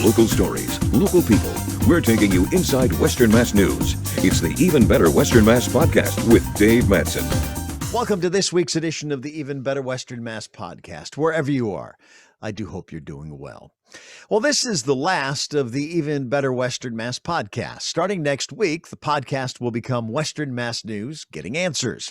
Local stories, local people. We're taking you inside Western Mass News. It's the Even Better Western Mass Podcast with Dave Madsen. Welcome to this week's edition of the Even Better Western Mass Podcast, wherever you are. I do hope you're doing well. Well, this is the last of the Even Better Western Mass Podcast. Starting next week, the podcast will become Western Mass News Getting Answers.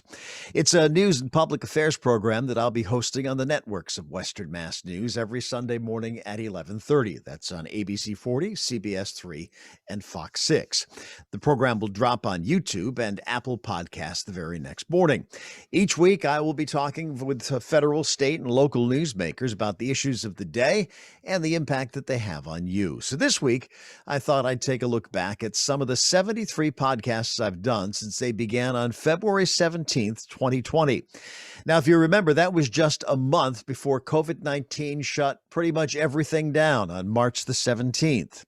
It's a news and public affairs program that I'll be hosting on the networks of Western Mass News every Sunday morning at 11:30. That's on ABC 40, CBS 3, and Fox 6. The program will drop on YouTube and Apple Podcasts the very next morning. Each week, I will be talking with federal, state, and local newsmakers about the issues of the day and the impact that they have on you. So this week, I thought I'd take a look back at some of the 73 podcasts I've done since they began on February 17th, 2020. Now, if you remember, that was just a month before COVID-19 shut pretty much everything down on March the 17th.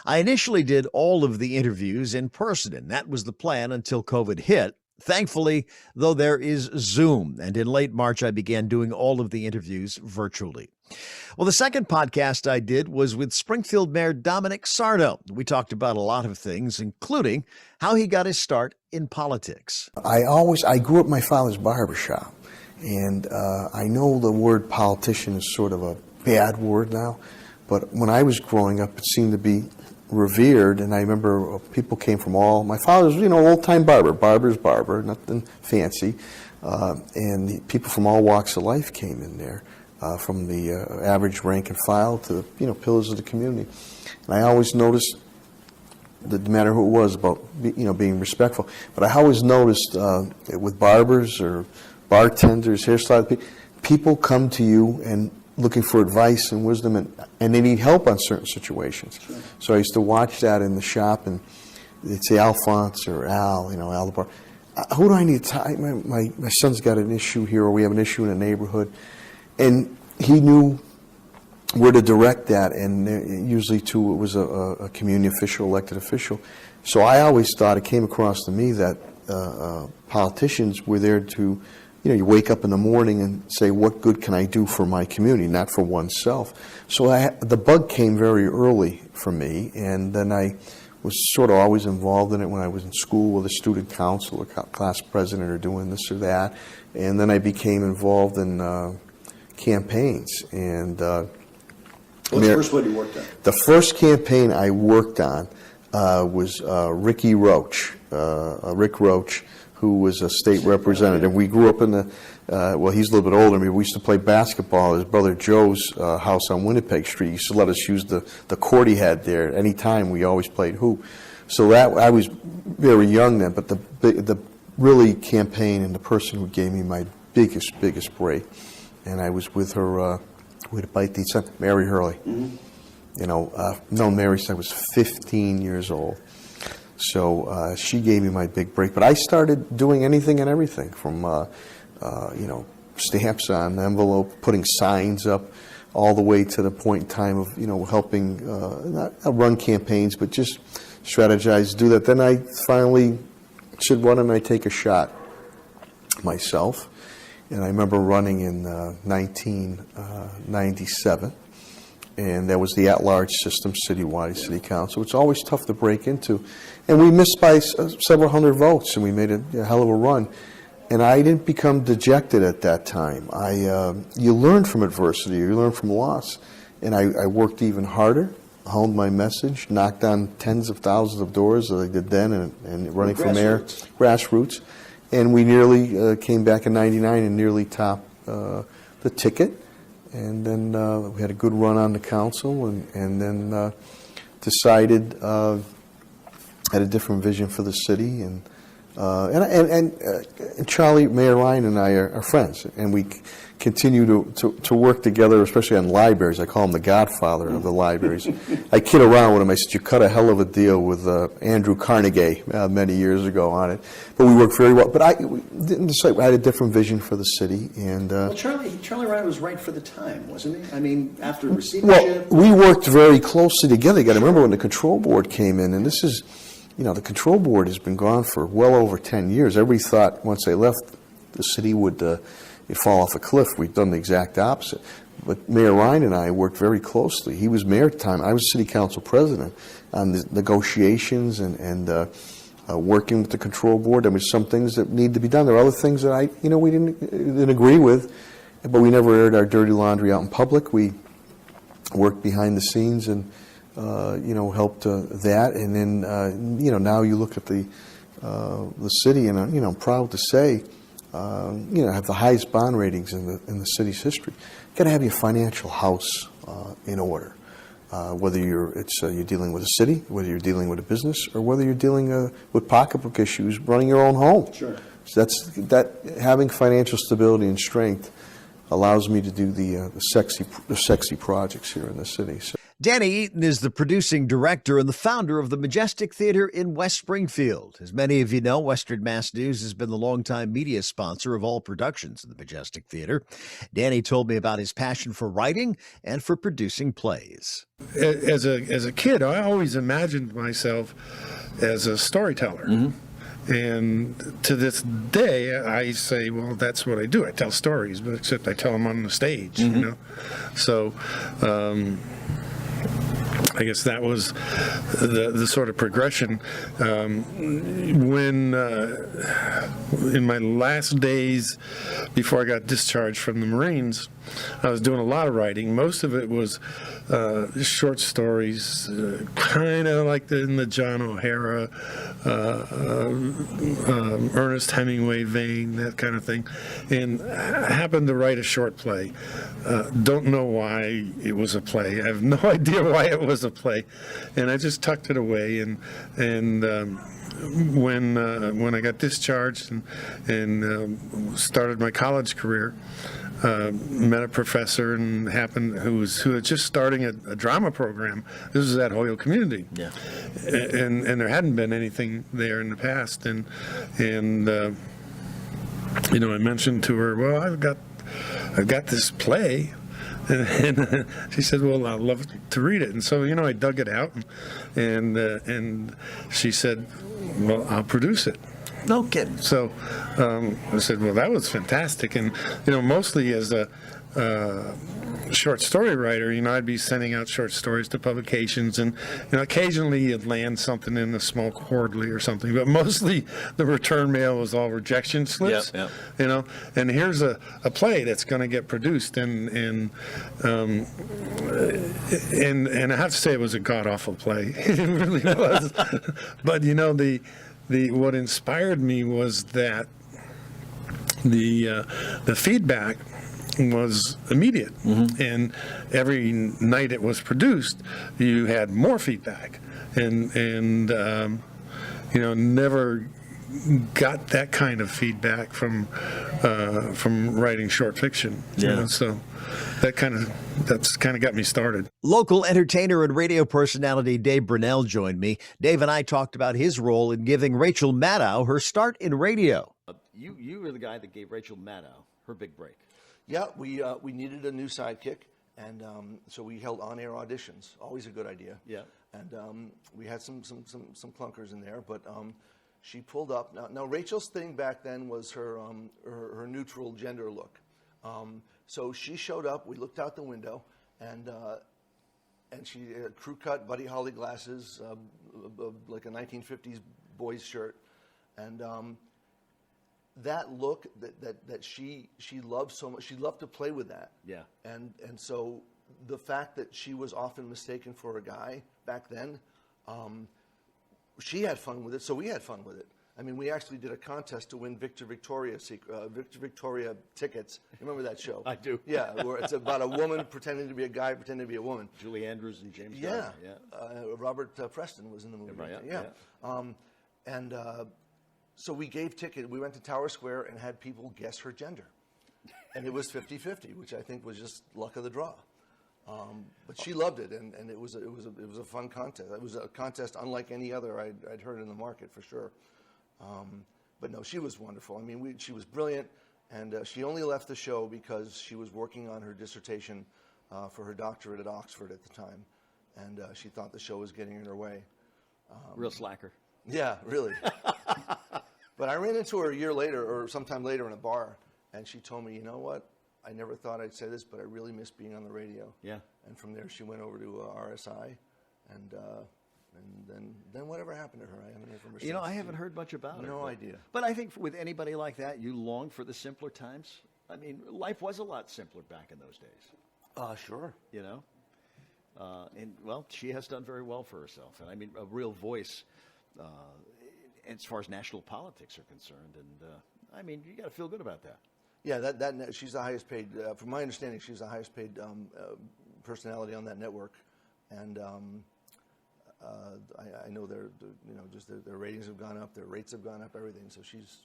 I initially did all of the interviews in person, and that was the plan until COVID hit. Thankfully, though, there is Zoom, and in late March, I began doing all of the interviews virtually. Well, the second podcast I did was with Springfield Mayor Domenic Sarno. We talked about a lot of things, including how he got his start in politics. I grew up in my father's barbershop, and I know the word politician is sort of a bad word now, but when I was growing up, it seemed to be revered, and I remember people came from my father's, old-time barber's barber, nothing fancy, and the people from all walks of life came in there, from the average rank and file to the, pillars of the community. And I always noticed, that no matter who it was, about, being respectful, but I always noticed with barbers or bartenders, hairstylists, people come to you and looking for advice and wisdom, and they need help on certain situations. Sure. So I used to watch that in the shop, and they'd say Alphonse or Al, Al the bar. Who do I need to talk? My son's got an issue here, or we have an issue in a neighborhood. And he knew where to direct that, and usually it was a community official, elected official. So I always thought, it came across to me that politicians were there to, you wake up in the morning and say, what good can I do for my community, not for oneself. So the bug came very early for me, and then I was sort of always involved in it when I was in school with a student council or class president or doing this or that. And then I became involved in campaigns. And what's the first one you worked on? The first campaign I worked on was Rick Roach, who was a state representative. We grew up in the, he's a little bit older than me. We used to play basketball at his brother Joe's house on Winnipeg Street. He used to let us use the court he had there. Any time we always played hoop. So that, I was very young then, but the really campaign and the person who gave me my biggest break, and I was with her, we had a bite to eat, Mary Hurley. Mm-hmm. Known Mary since I was 15 years old. So she gave me my big break. But I started doing anything and everything from, stamps on the envelope, putting signs up, all the way to the point in time of, helping not run campaigns, but just strategize, do that. Then I finally said, why don't I take a shot myself? And I remember running in 1997. And that was the at-large system, citywide, city council. It's always tough to break into. And we missed by several hundred votes, and we made a hell of a run. And I didn't become dejected at that time. You learn from adversity, you learn from loss. And I worked even harder, honed my message, knocked on tens of thousands of doors that I did then, and running for mayor, grassroots. And we nearly came back in 99 and nearly topped the ticket. And then we had a good run on the council, and then decided had a different vision for the city, and Charlie, Mayor Ryan, and I are friends, and we continue to work together, especially on libraries. I call him the godfather of the libraries. I kid around with him. I said, you cut a hell of a deal with Andrew Carnegie many years ago on it. But we worked very well. But I didn't decide. I had a different vision for the city. And well, Charlie Ryan was right for the time, wasn't he? I mean, after receivership. Well, we worked very closely together. You got to remember when the control board came in, and this is, the control board has been gone for well over 10 years. Everybody thought once they left, the city would... you'd fall off a cliff. We've done the exact opposite. But Mayor Ryan and I worked very closely. He was mayor at the time. I was city council president on the negotiations and working with the control board. There were some things that need to be done. There are other things that we didn't agree with, but we never aired our dirty laundry out in public. We worked behind the scenes and helped that. And then now you look at the city, and I'm proud to say, have the highest bond ratings in the city's history. You got to have your financial house in order, whether you're dealing with a city, whether you're dealing with a business, or whether you're dealing with pocketbook issues, running your own home. Sure. So having financial stability and strength allows me to do the sexy projects here in the city. So. Danny Eaton is the producing director and the founder of the Majestic Theater in West Springfield. As many of you know, Western Mass News has been the longtime media sponsor of all productions of the Majestic Theater. Danny told me about his passion for writing and for producing plays. As a kid, I always imagined myself as a storyteller. Mm-hmm. And to this day, I say, well, that's what I do. I tell stories, but except I tell them on the stage, mm-hmm. So I guess that was the sort of progression. When in my last days before I got discharged from the Marines, I was doing a lot of writing. Most of it was short stories, kind of like in the John O'Hara, Ernest Hemingway vein, that kind of thing. And I happened to write a short play. Don't know why it was a play. I have no idea why it was a play. And I just tucked it away. And when I got discharged and started my college career, met a professor and who had just starting a drama program. This was at Hoyle Community, yeah, and there hadn't been anything there in the past. And I mentioned to her, well, I've got this play. And she said, well, I'd love to read it. And so, I dug it out, and she said, well, I'll produce it. No kidding. So I said, well, that was fantastic. And, mostly as a short story writer, I'd be sending out short stories to publications, and, occasionally you'd land something in a small quarterly or something, but mostly the return mail was all rejection slips, yep. And here's a play that's going to get produced, and I have to say it was a god-awful play. It really was. But, what inspired me was that the feedback was immediate, mm-hmm. and every night it was produced, you had more feedback, and never got that kind of feedback from writing short fiction. Yeah. So that's kind of got me started. Local entertainer and radio personality Dave Brinnel joined me. Dave and I talked about his role in giving Rachel Maddow her start in radio. You were the guy that gave Rachel Maddow her big break. Yeah, we needed a new sidekick, and so we held on-air auditions. Always a good idea. Yeah. And we had some clunkers in there, but she pulled up. Now Rachel's thing back then was her neutral gender look. So she showed up. We looked out the window, and she had crew cut Buddy Holly glasses, like a 1950s boy's shirt, and that look that she loved so much. She loved to play with that. Yeah. And so the fact that she was often mistaken for a guy back then, she had fun with it, so we had fun with it. I mean, we actually did a contest to win Victor Victoria tickets. You remember that show? I do. Yeah, where it's about a woman pretending to be a guy, pretending to be a woman. Julie Andrews and James. Yeah. Gardner, yeah. Robert Preston was in the movie. Yeah. So we gave tickets. We went to Tower Square and had people guess her gender. And it was 50-50, which I think was just luck of the draw. But she loved it, and it was a fun contest. It was a contest unlike any other I'd heard in the market, for sure. But no, she was wonderful. I mean, she was brilliant, and she only left the show because she was working on her dissertation for her doctorate at Oxford at the time, and she thought the show was getting in her way. Real slacker. Yeah, really. But I ran into her a year later, or sometime later, in a bar, and she told me, you know what? I never thought I'd say this, but I really miss being on the radio. Yeah. And from there, she went over to RSI, and then whatever happened to her, I haven't heard from her. You know, since. I haven't heard much about her. No idea. But I think with anybody like that, you long for the simpler times. I mean, life was a lot simpler back in those days. Sure. You know, and well, she has done very well for herself, and I mean, a real voice as far as national politics are concerned. And I mean, you got to feel good about that. Yeah, that she's the highest paid. From my understanding, she's the highest paid personality on that network, and I know their ratings have gone up, their rates have gone up, everything. So she's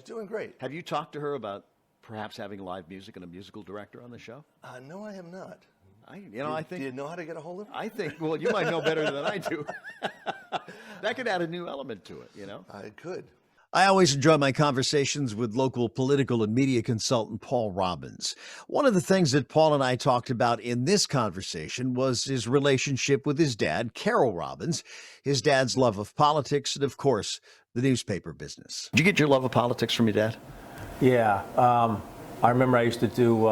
doing great. Have you talked to her about perhaps having live music and a musical director on the show? No, I have not. I think. Do you know how to get a hold of her? I think. Well, you might know better than I do. That could add a new element to it. You know. I could. I always enjoy my conversations with local political and media consultant Paul Robbins. One of the things that Paul and I talked about in this conversation was his relationship with his dad, Carol Robbins, his dad's love of politics, and of course, the newspaper business. Did you get your love of politics from your dad? Yeah. I remember I used to do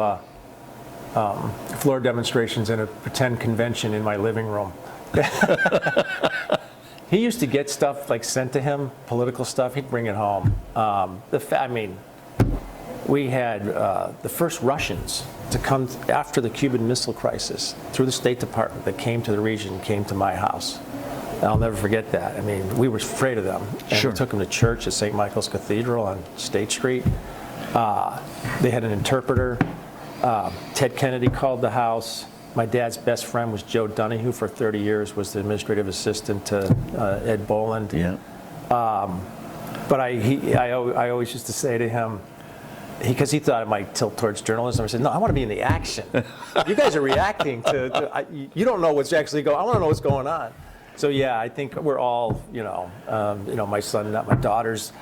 floor demonstrations in a pretend convention in my living room. He used to get stuff like sent to him, political stuff. He'd bring it home. We had the first Russians to come after the Cuban Missile Crisis through the State Department that came to the region, came to my house. And I'll never forget that. I mean, we were afraid of them. And Sure. We took them to church at St. Michael's Cathedral on State Street. They had an interpreter. Ted Kennedy called the house. My dad's best friend was Joe Donahue for 30 years, was the administrative assistant to Ed Boland. Yeah. But I always used to say to him, because he thought it might tilt towards journalism, I said, no, I want to be in the action. You guys are reacting to you don't know what's actually going on. I want to know what's going on. So yeah, I think we're all, my son, not my daughters,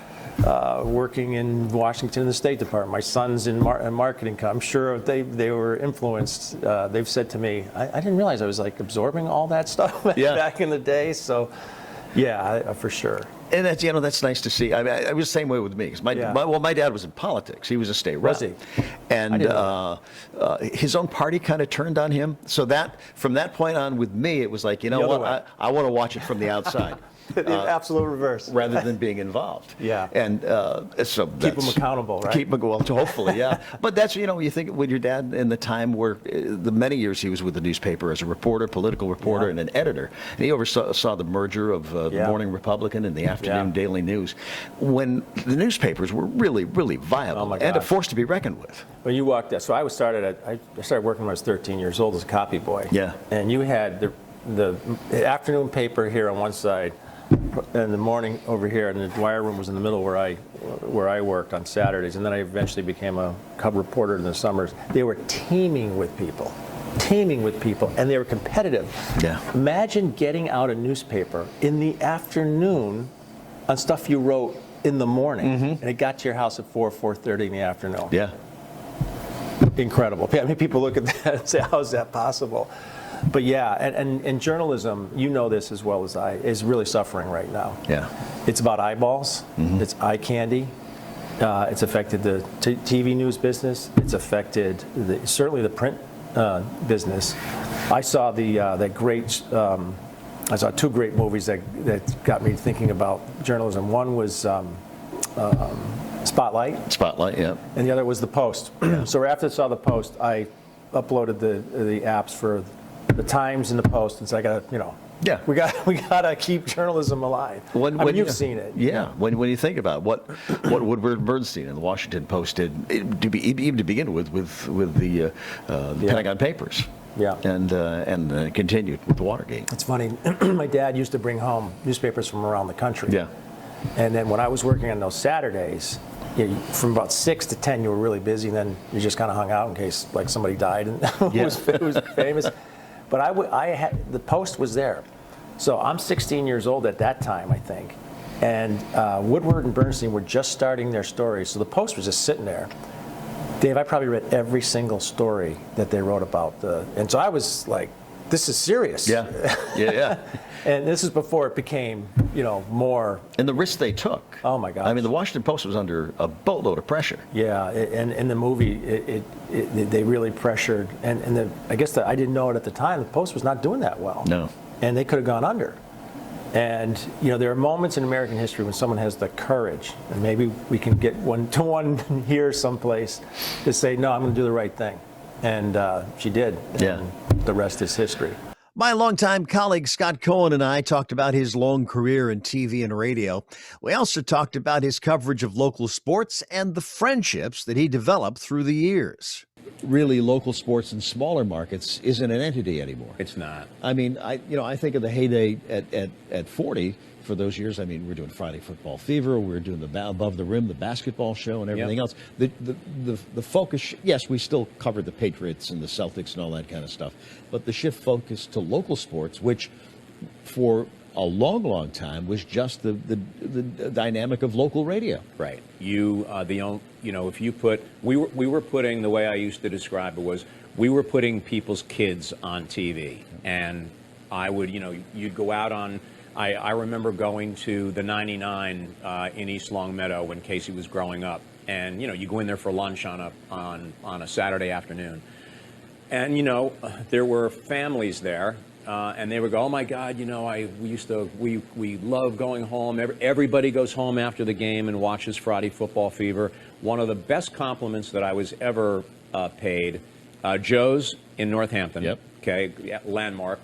working in Washington in the State Department. My son's in marketing. I'm sure they were influenced. They've said to me, I didn't realize I was like absorbing all that stuff back in the day. So, yeah, for sure. And that's that's nice to see. I mean, I was the same way with me. 'Cause my dad was in politics. He was a state rep. Was he? And his own party kind of turned on him. So that from that point on, with me, it was like, I want to watch it from the outside. The absolute reverse. Rather than being involved. Yeah. And so keep them accountable, right? Keep them, well, hopefully, yeah. But that's, you think with your dad in the time where the many years he was with the newspaper as a reporter, political reporter, and an editor. And he oversaw the merger of the Morning Republican and the Afternoon Daily News, when the newspapers were really, really viable and a force to be reckoned with. When you walked that, so I started working when I was 13 years old as a copy boy. Yeah. And you had the afternoon paper here on one side, in the morning over here, and the wire room was in the middle where I worked on Saturdays, and then I eventually became a cub reporter in the summers. They were teeming with people, and they were competitive. Yeah. Imagine getting out a newspaper in the afternoon on stuff you wrote in the morning, and it got to your house at 4:30 in the afternoon. Yeah. Incredible. I mean, people look at that and say, how is that possible? But yeah, and journalism, this as well as I, is really suffering right now. Yeah. It's about eyeballs. It's eye candy. It's affected the TV news business. It's affected certainly the print business. I saw I saw two great movies that got me thinking about journalism. One was Spotlight. Spotlight, yeah. And the other was The Post. So after I saw The Post, I uploaded the apps for the Times and The Post, and so I got to, we got to keep journalism alive. When you've seen it. Yeah. When you think about what Woodward Bernstein and the Washington Post did, even to begin with the Pentagon Papers. Yeah. And continued with the Watergate. It's funny. My dad used to bring home newspapers from around the country. Yeah. And then when I was working on those Saturdays, from about 6 to 10, you were really busy, and then you just kind of hung out in case somebody died and it was famous. But I had the Post was there, so I'm 16 years old at that time, I think, and Woodward and Bernstein were just starting their stories, so the Post was just sitting there. Dave, I probably read every single story that they wrote about and so I was like this is serious. Yeah. And this is before it became, more. And the risk they took. Oh my God. I mean, the Washington Post was under a boatload of pressure. Yeah, and in the movie, they really pressured. And I guess I didn't know it at the time. The Post was not doing that well. No. And they could have gone under. And there are moments in American history when someone has the courage, and maybe we can get one here someplace, to say, no, I'm going to do the right thing. And she did. Yeah. And the rest is history. My longtime colleague Scott Cohen and I talked about his long career in TV and radio. We also talked about his coverage of local sports and the friendships that he developed through the years. Really, local sports in smaller markets isn't an entity anymore. It's not. I mean, I think of the heyday at 40 for those years. I mean, we're doing Friday Football Fever, we're doing the Above the Rim, the basketball show, and everything else. The focus, yes, we still covered the Patriots and the Celtics and all that kind of stuff, but the shift focus to local sports, which for a long time was just the dynamic of local radio. Right. If you put, we were putting, the way I used to describe it was, we were putting people's kids on TV, and I would, you'd go out on. I remember going to the 99 in East Longmeadow when Casey was growing up, and you go in there for lunch on a Saturday afternoon, and there were families there, and they would go, oh my God, we love going home. Everybody goes home after the game and watches Friday Football Fever. One of the best compliments that I was ever paid, Joe's in Northampton. Yep. Okay, landmark.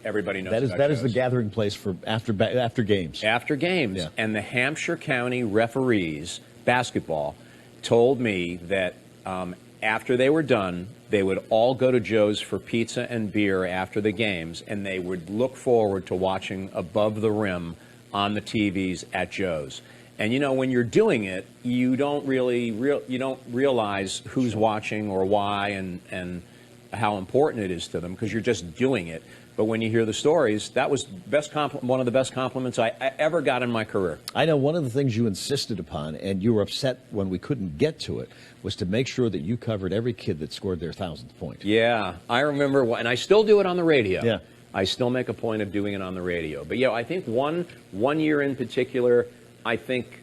Everybody knows that is the gathering place for after games. After games. Yeah. And the Hampshire County referees, basketball, told me that after they were done, they would all go to Joe's for pizza and beer after the games, and they would look forward to watching Above the Rim on the TVs at Joe's. And when you're doing it, you don't really realize who's watching or why and how important it is to them, because you're just doing it. But when you hear the stories, that was one of the best compliments I ever got in my career. I know one of the things you insisted upon, and you were upset when we couldn't get to it, was to make sure that you covered every kid that scored their 1,000th point. Yeah, I remember, and I still do it on the radio. Yeah. I still make a point of doing it on the radio. But I think one year in particular, I think,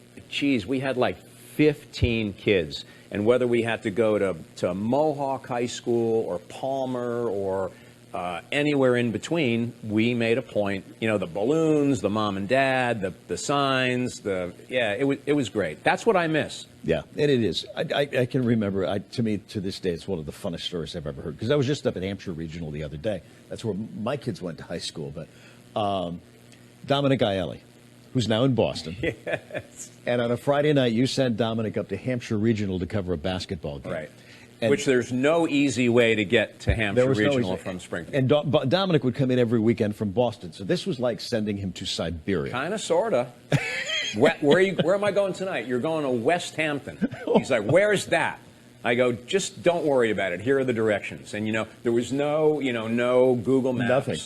we had like 15 kids. And whether we had to go to Mohawk High School or Palmer or anywhere in between, we made a point. The balloons, the mom and dad, the signs, it was great. That's what I miss. Yeah, and it is. I can remember, to me, to this day, it's one of the funnest stories I've ever heard. Because I was just up at Hampshire Regional the other day. That's where my kids went to high school. But Dominic Aielli, who's now in Boston. Yes. And on a Friday night, you sent Dominic up to Hampshire Regional to cover a basketball game. Right. And which there's no easy way to get to Hampshire Regional from Springfield. And Dominic would come in every weekend from Boston. So this was like sending him to Siberia. Kind of, sort of. Where am I going tonight? You're going to West Hampton. He's like, where's that? I go, just don't worry about it. Here are the directions. And, there was no Google Maps. Nothing.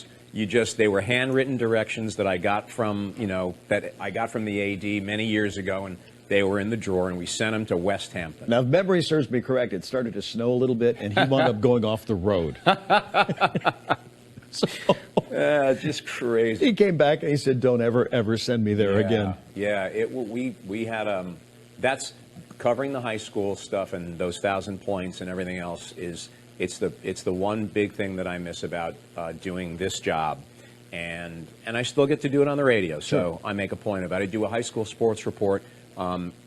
They were handwritten directions that I got from, the AD many years ago, and they were in the drawer, and we sent them to West Hampton. Now, if memory serves me correct, it started to snow a little bit, and he wound up going off the road. Just crazy. He came back and he said, "Don't ever send me there again." Yeah, we had that's covering the high school stuff and those 1,000 points and everything else it's the one big thing that I miss about doing this job, and I still get to do it on the radio. So I make a point about it. I do a high school sports report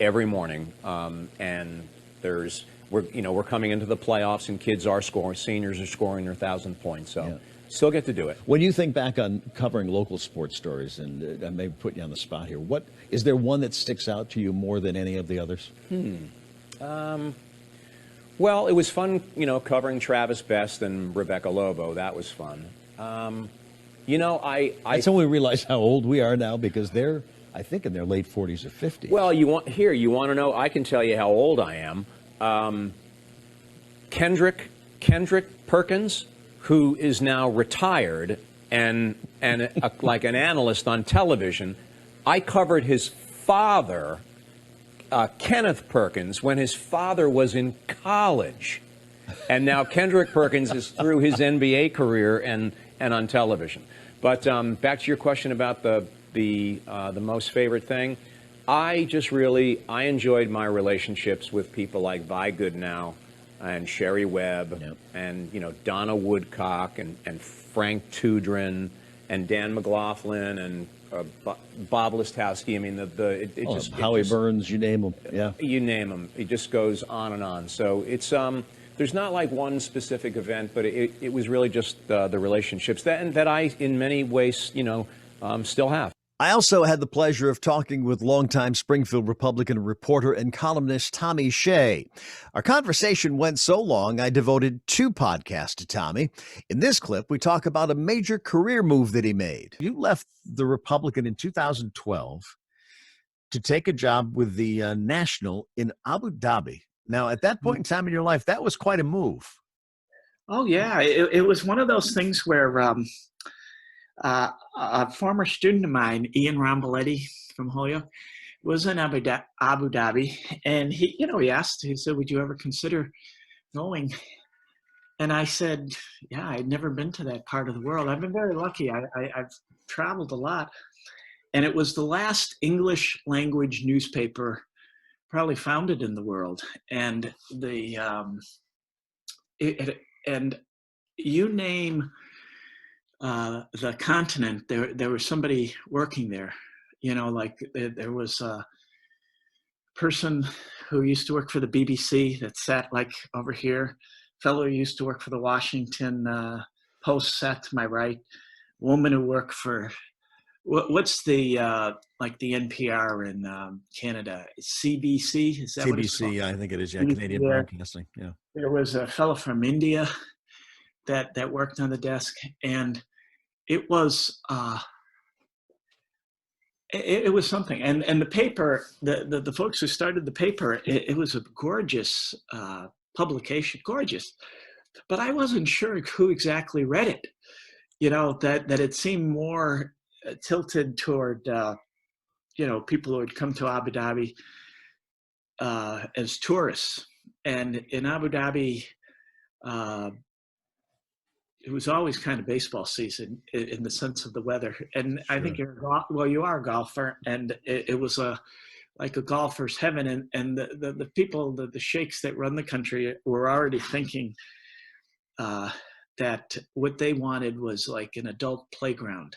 every morning, and we're coming into the playoffs, and kids are scoring. Seniors are scoring their 1,000 points. So. Yeah. Still get to do it. When you think back on covering local sports stories, and I may put you on the spot here, is there one that sticks out to you more than any of the others? Well, it was fun, covering Travis Best and Rebecca Lobo. That was fun. That's when we realize how old we are now, because they're, I think, in their late 40s or 50s. Well, you want to know? I can tell you how old I am. Kendrick Perkins, who is now retired and like an analyst on television. I covered his father, Kenneth Perkins, when his father was in college. And now Kendrick Perkins is through his NBA career, and and on television. But back to your question about the most favorite thing, I enjoyed my relationships with people like Vi Goodenow and Sherry Webb, and Donna Woodcock and Frank Tudrin and Dan McLaughlin and Bob Listowski. I mean, Howie Burns, you name them. Yeah, you name them. It just goes on and on. So it's there's not like one specific event, but it was really just the relationships that I, in many ways, still have. I also had the pleasure of talking with longtime Springfield Republican reporter and columnist Tommy Shea. Our conversation went so long, I devoted 2 podcasts to Tommy. In this clip, we talk about a major career move that he made. You left the Republican in 2012 to take a job with the National in Abu Dhabi. Now, at that point in time in your life, that was quite a move. Oh, yeah. It was one of those things where a former student of mine, Ian Ramboletti from Holyoke, was in Abu Dhabi, and he asked, he said, "Would you ever consider going?" And I said, "Yeah, I'd never been to that part of the world. I've been very lucky. I've traveled a lot." And it was the last English language newspaper probably founded in the world. And and you name the continent, there was somebody working there. Like there was a person who used to work for the BBC that sat like over here, fellow who used to work for the Washington Post sat to my right, woman who worked for what's the like the NPR in Canada, CBC, is that what it's called? CBC, I think it is, Canadian Broadcasting. Yeah. There was a fellow from India that worked on the desk, and it was it was something. And the paper, the folks who started the paper, it was a gorgeous publication, gorgeous. But I wasn't sure who exactly read it. That it seemed more tilted toward people who would come to Abu Dhabi as tourists. And in Abu Dhabi, it was always kind of baseball season in the sense of the weather. And I think you are a golfer, and it was like a golfer's heaven. And the people, the sheikhs that run the country were already thinking that what they wanted was like an adult playground,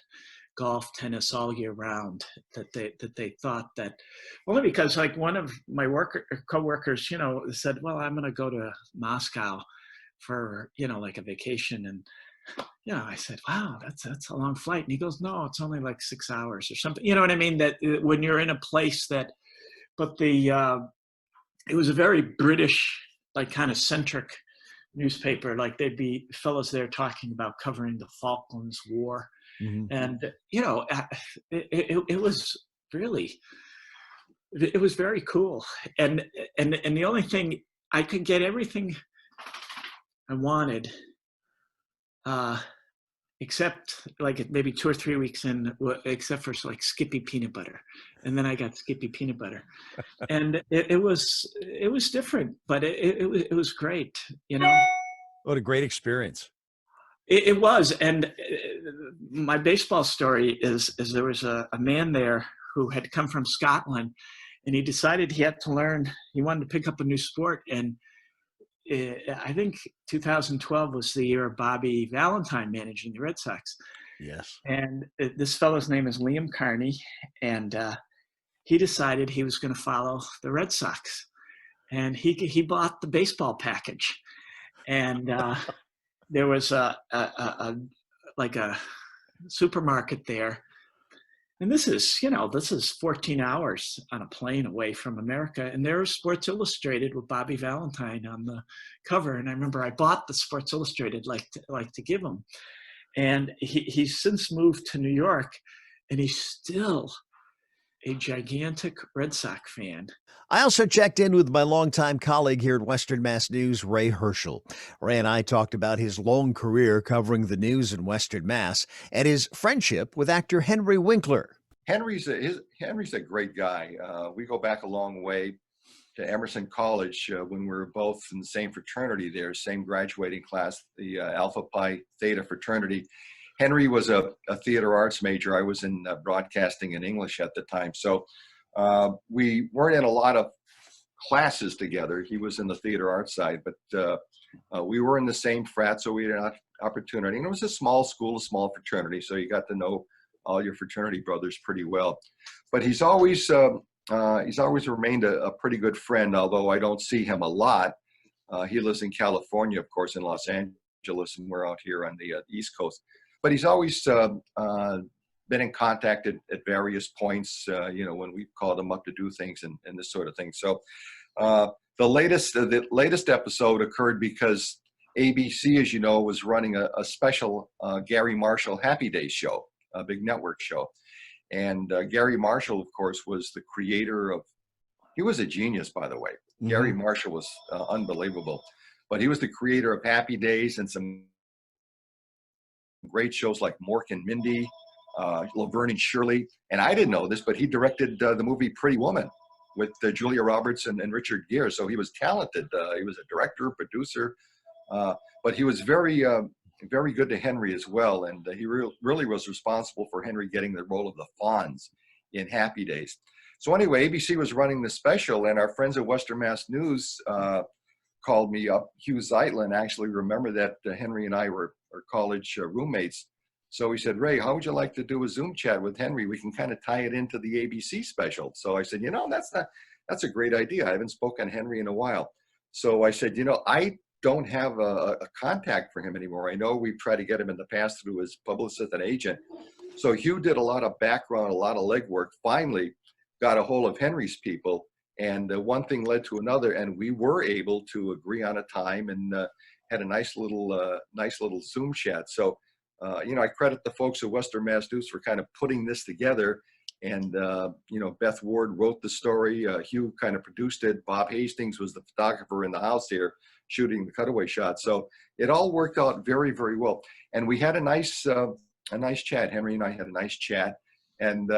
golf, tennis all year round, that they thought that, only because like one of my co-workers, said, "Well, I'm going to go to Moscow for, like a vacation." And, I said, "Wow, that's a long flight." And he goes, "No, it's only like 6 hours or something." You know what I mean? That when you're in a place but it was a very British, like kind of centric newspaper. Like there'd be fellows there talking about covering the Falklands War. Mm-hmm. And, it was really, it was very cool. And the only thing, I could get everything I wanted, except like maybe 2 or 3 weeks in, except for like Skippy peanut butter. And then I got Skippy peanut butter, and it was different, but it was great, What a great experience. It was. And my baseball story is there was a man there who had come from Scotland, and he decided he had to learn, he wanted to pick up a new sport. And I think 2012 was the year of Bobby Valentine managing the Red Sox. Yes. And this fellow's name is Liam Carney, and he decided he was going to follow the Red Sox. And he bought the baseball package. And there was a supermarket there. And this is 14 hours on a plane away from America. And there was Sports Illustrated with Bobby Valentine on the cover. And I remember I bought the Sports Illustrated like to give him. And he's since moved to New York, and he's still a gigantic Red Sox fan. I also checked in with my longtime colleague here at Western Mass News, Ray Hershel. Ray and I talked about his long career covering the news in Western Mass and his friendship with actor Henry Winkler. Henry's a great guy. We go back a long way to Emerson College when we were both in the same fraternity there, same graduating class, the Alpha Pi Theta fraternity. Henry was a theater arts major. I was in broadcasting and English at the time. So we weren't in a lot of classes together. He was in the theater arts side, but we were in the same frat, so we had an opportunity. And it was a small school, a small fraternity, so you got to know all your fraternity brothers pretty well. But he's always remained a pretty good friend, although I don't see him a lot. He lives in California, of course, in Los Angeles, and we're out here on the East Coast. But he's always been in contact at various points, when we've called him up to do things and this sort of thing. So the latest episode occurred because ABC, as you know, was running a special Gary Marshall Happy Days show, a big network show. And Gary Marshall, of course, was the creator of, he was a genius, by the way. Mm-hmm. Gary Marshall was unbelievable. But he was the creator of Happy Days and some great shows like Mork and Mindy, Laverne and Shirley. And I didn't know this, but he directed the movie Pretty Woman with Julia Roberts and Richard Gere. So he was talented. He was a director, producer, but he was very good to Henry as well. And he really was responsible for Henry getting the role of the Fonz in Happy Days. So anyway, ABC was running the special, and our friends at Western Mass News called me up. Hugh Zeitlin actually remembered that Henry and I were college roommates. So he said, Ray, how would you like to do a Zoom chat with Henry? We can kind of tie it into the ABC special. So I said, that's a great idea. I haven't spoken to Henry in a while. So I said, I don't have a contact for him anymore. I know we've tried to get him in the past through his publicist and agent. So Hugh did a lot of background, a lot of legwork, finally got a hold of Henry's people. And one thing led to another, and we were able to agree on a time and had a nice little Zoom chat. So, I credit the folks at Western Mass News for kind of putting this together. And, Beth Ward wrote the story. Hugh kind of produced it. Bob Hastings was the photographer in the house here shooting the cutaway shot. So it all worked out very, very well. And we had a nice chat. Henry and I had a nice chat. And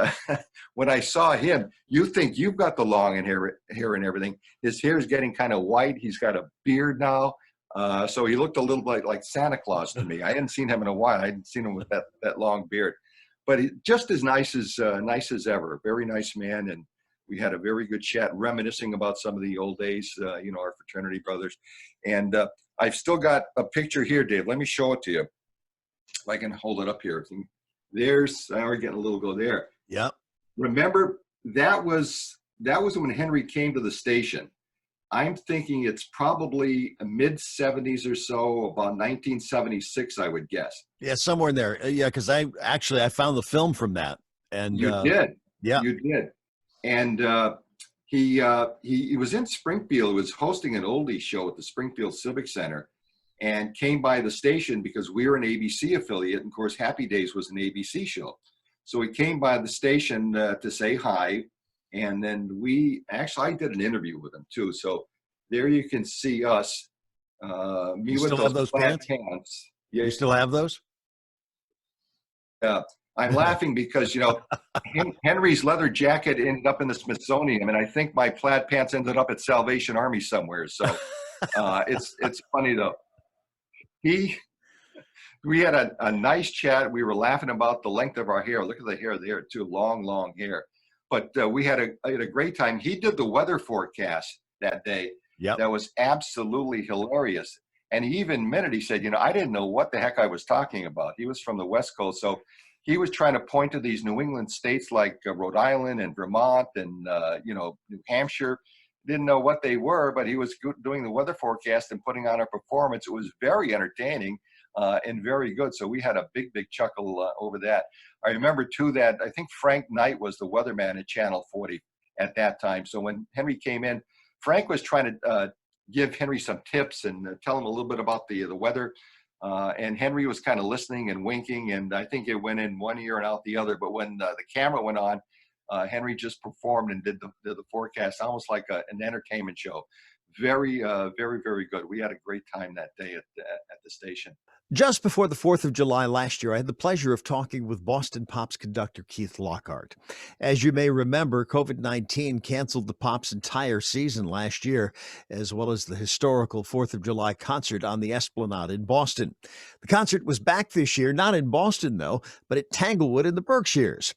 when I saw him, you think you've got the long hair and everything. His hair is getting kind of white. He's got a beard now. So he looked a little bit like Santa Claus to me. I hadn't seen him in a while. I hadn't seen him with that long beard. But just as nice as ever. Very nice man. And we had a very good chat, reminiscing about some of the old days, our fraternity brothers. And I've still got a picture here, Dave. Let me show it to you. If I can hold it up here. There's, we're getting a little go there. Yep. Remember, that was when Henry came to the station. I'm thinking it's probably mid 70s or so, about 1976, I would guess. Yeah, somewhere in there. Yeah, because I found the film from that. And you did. Yeah, you did. And he was in Springfield. He was hosting an oldie show at the Springfield Civic Center, and came by the station because we were an ABC affiliate. And of course, Happy Days was an ABC show. So he came by the station to say hi. And then I did an interview with him too. So there you can see us, me you with still have those pants. Yeah, you still have those? I'm laughing because, Henry's leather jacket ended up in the Smithsonian, and I think my plaid pants ended up at Salvation Army somewhere. So it's funny though. We had a nice chat. We were laughing about the length of our hair. Look at the hair there too, long hair. But we had a great time. He did the weather forecast that day. Yep. That was absolutely hilarious. And he even admitted, he said, I didn't know what the heck I was talking about. He was from the West Coast. So he was trying to point to these New England states like Rhode Island and Vermont and, New Hampshire. Didn't know what they were, but he was doing the weather forecast and putting on a performance. It was very entertaining and very good. So we had a big chuckle over that. I remember too that I think Frank Knight was the weatherman at Channel 40 at that time. So when Henry came in, Frank was trying to give Henry some tips and tell him a little bit about the weather. And Henry was kind of listening and winking, and I think it went in one ear and out the other. But when the camera went on, Henry just performed and did the forecast, almost like an entertainment show. Very, very, very good. We had a great time that day at the station. Just before the 4th of July last year, I had the pleasure of talking with Boston Pops conductor Keith Lockhart. As you may remember, COVID-19 canceled the Pops' entire season last year, as well as the historical 4th of July concert on the Esplanade in Boston. The concert was back this year, not in Boston, though, but at Tanglewood in the Berkshires.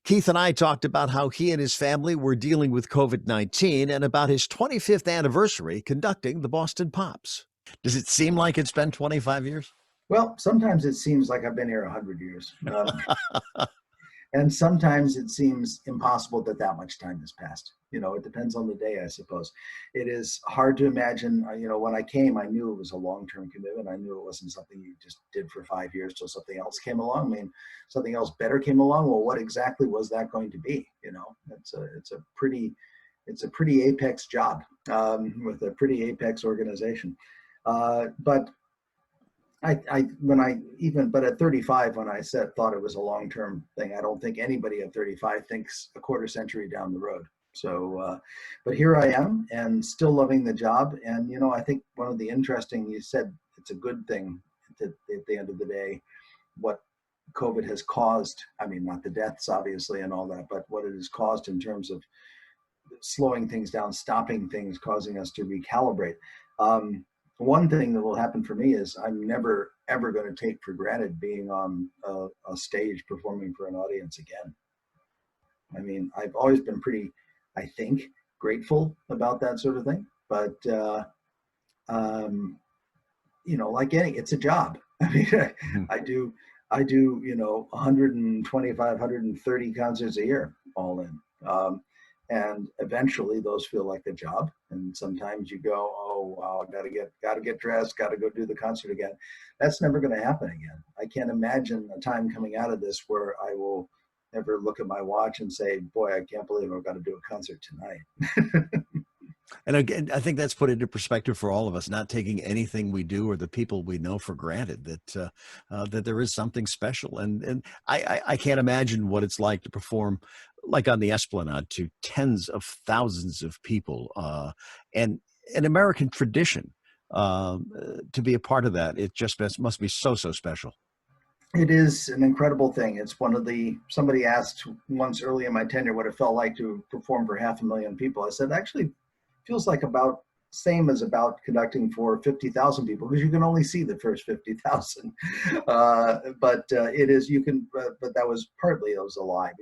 Keith and I talked about how he and his family were dealing with COVID-19 and about his 25th anniversary conducting the Boston Pops. Does it seem like it's been 25 years? Well, sometimes it seems like I've been here 100 years. And sometimes it seems impossible that that much time has passed. It depends on the day, I suppose. It is hard to imagine, when I came, I knew it was a long-term commitment. I knew it wasn't something you just did for 5 years till something else came along. I mean, something else better came along. Well, what exactly was that going to be? It's a pretty apex job with a pretty apex organization. But at 35, when I thought it was a long-term thing, I don't think anybody at 35 thinks a quarter century down the road. So, but here I am and still loving the job. And, I think one of the interesting, you said it's a good thing at the end of the day, what COVID has caused. I mean, not the deaths, obviously, and all that, but what it has caused in terms of slowing things down, stopping things, causing us to recalibrate. One thing that will happen for me is I'm never, ever going to take for granted being on a stage performing for an audience again. I mean, I've always been pretty, I think, grateful about that sort of thing. But, like it's a job. I mean, I do 125, 130 concerts a year, all in. And eventually those feel like a job. And sometimes you go, oh, wow, gotta get dressed, gotta go do the concert again. That's never gonna happen again. I can't imagine a time coming out of this where I will ever look at my watch and say, boy, I can't believe I've got to do a concert tonight. And again, I think that's put into perspective for all of us, not taking anything we do or the people we know for granted, that there is something special. And I can't imagine what it's like to perform like on the Esplanade to tens of thousands of people, and an American tradition, to be a part of that. It just must be so special. It is an incredible thing. It's somebody asked once early in my tenure what it felt like to perform for 500,000 people. I said, actually feels like about same as about conducting for 50,000 people, because you can only see the first 50,000. But it is, but that was partly, it was a lie,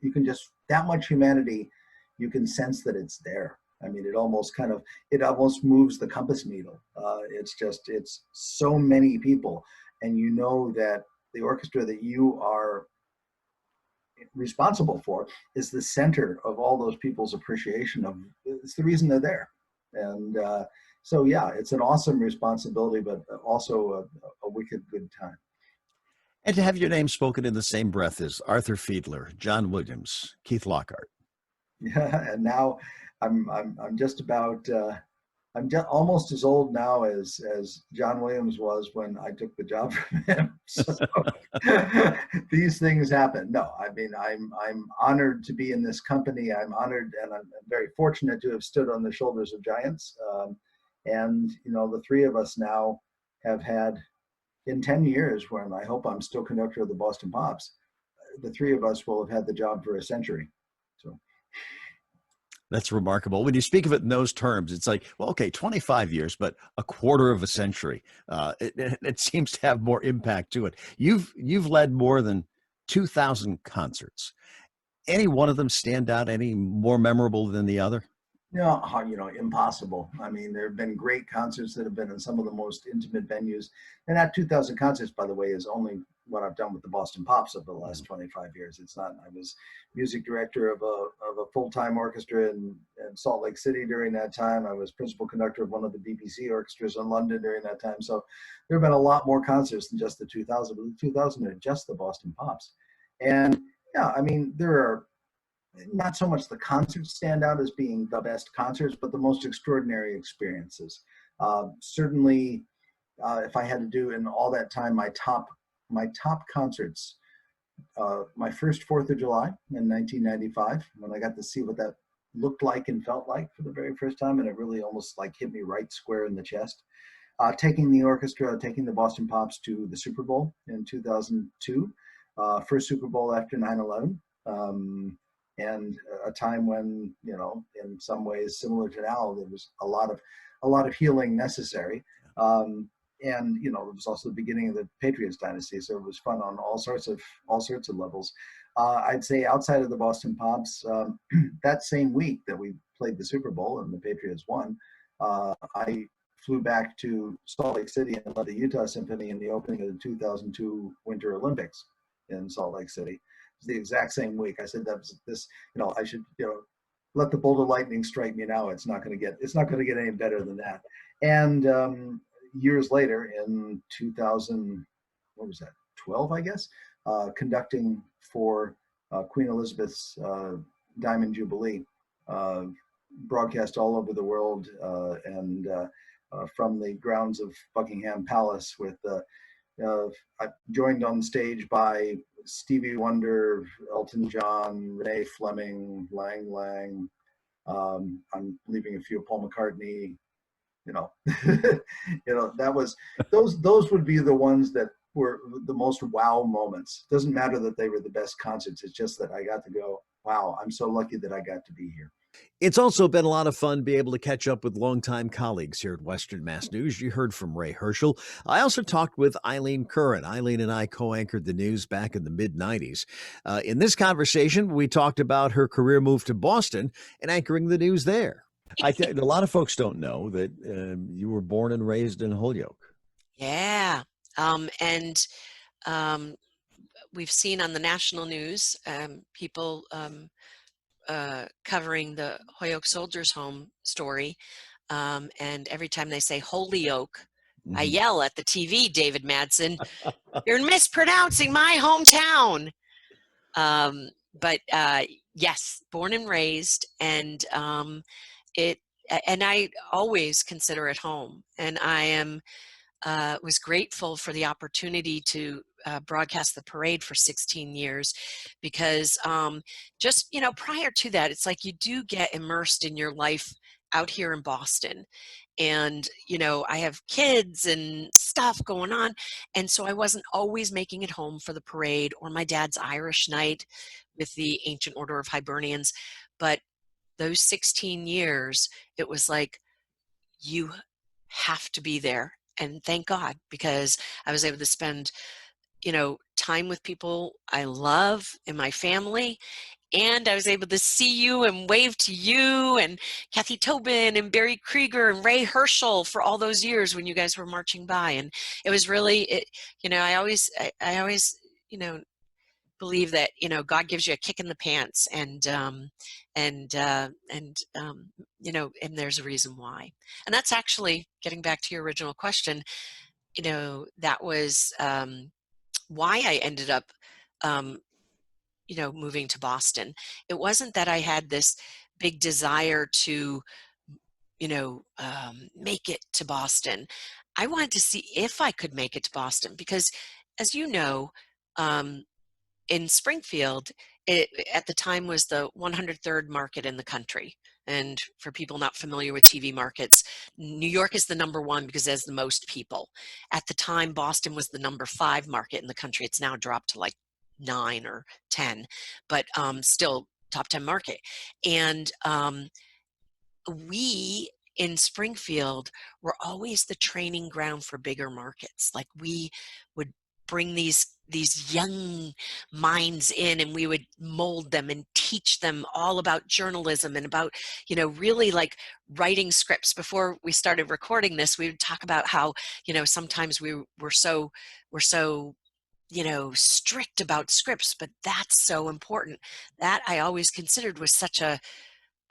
because that much humanity, you can sense that it's there. I mean, it almost moves the compass needle. It's so many people. And you know that the orchestra that you are responsible for is the center of all those people's appreciation of, it's the reason they're there. And so, yeah, it's an awesome responsibility, but also a wicked good time. And to have your name spoken in the same breath as Arthur Fiedler, John Williams, Keith Lockhart. Yeah, and now I'm just about, I'm just almost as old now as John Williams was when I took the job from him. So these things happen. No, I mean, I'm honored to be in this company. I'm honored, and I'm very fortunate to have stood on the shoulders of giants. And the three of us now have had, in 10 years, when I hope I'm still conductor of the Boston Pops, the three of us will have had the job for a century. So. That's remarkable. When you speak of it in those terms, it's like, well, okay, 25 years, but a quarter of a century. It seems to have more impact to it. You've led more than 2,000 concerts. Any one of them stand out any more memorable than the other? No, impossible. I mean, there have been great concerts that have been in some of the most intimate venues. And that 2,000 concerts, by the way, is only what I've done with the Boston Pops over the last 25 years. It's not, I was music director of a full-time orchestra in Salt Lake City during that time. I was principal conductor of one of the BBC orchestras in London during that time. So there have been a lot more concerts than just the 2,000, but the 2,000 are just the Boston Pops. And yeah, I mean, there are not so much the concerts stand out as being the best concerts, but the most extraordinary experiences. Certainly, if I had to do in all that time, my top concerts, my first 4th of July in 1995, when I got to see what that looked like and felt like for the very first time, and it really almost like hit me right square in the chest. taking the orchestra, taking the Boston Pops to the Super Bowl in 2002, first Super Bowl after 9/11, and a time when, you know, in some ways similar to now, there was a lot of healing necessary. And you know, it was also the beginning of the Patriots dynasty, so it was fun on all sorts of levels. I'd say outside of the Boston Pops, that same week that we played the Super Bowl and the Patriots won, I flew back to Salt Lake City and led the Utah Symphony in the opening of the 2002 Winter Olympics in Salt Lake City. It was the exact same week. I said that was this, you know, I should, you know, let the bolt of lightning strike me now. It's not going to get any better than that. And years later, in 2012, I guess, conducting for Queen Elizabeth's Diamond Jubilee, broadcast all over the world, and from the grounds of Buckingham Palace, with I joined on stage by Stevie Wonder, Elton John, Renee Fleming, Lang Lang. I'm leaving a few, Paul McCartney. You know, you know, that was those would be the ones that were the most wow moments. Doesn't matter that they were the best concerts. It's just that I got to go, wow, I'm so lucky that I got to be here. It's also been a lot of fun to be able to catch up with longtime colleagues here at Western Mass News. You heard from Ray Hershel. I also talked with Eileen Curran. Eileen and I co-anchored the news back in the mid-90s. In this conversation, we talked about her career move to Boston and anchoring the news there. A lot of folks don't know that you were born and raised in Holyoke. Yeah. And we've seen on the national news people covering the Holyoke Soldiers Home story. And every time they say Holyoke, I yell at the TV, David Madsen, you're mispronouncing my hometown. But yes, born and raised, and and I always consider it home. And I am was grateful for the opportunity to broadcast the parade for 16 years, because just, you know, prior to that, it's like you do get immersed in your life out here in Boston. And, you know, I have kids and stuff going on. And so I wasn't always making it home for the parade or my dad's Irish night with the Ancient Order of Hibernians. But those 16 years, it was like, you have to be there. And thank God, because I was able to spend, you know, time with people I love in my family. And I was able to see you and wave to you and Kathy Tobin and Barry Krieger and Ray Hershel for all those years when you guys were marching by. And it was really, you know, I always, you know, believe that, you know, God gives you a kick in the pants, and you know, and there's a reason why. And that's actually, getting back to your original question, you know, that was why I ended up, you know, moving to Boston. It wasn't that I had this big desire to, you know, make it to Boston. I wanted to see if I could make it to Boston, because, as you know, in Springfield, it at the time was the 103rd market in the country. And for people not familiar with TV markets, New York is the number one because there's the most people. At the time, Boston was the number 5 market in the country. It's now dropped to like 9 or 10, but still top 10 market. And we in Springfield were always the training ground for bigger markets. Like, we would bring these young minds in, and we would mold them and teach them all about journalism and about, you know, really like writing scripts. Before we started recording this, we would talk about how, you know, sometimes we're so, you know, strict about scripts, but that's so important. That I always considered was such an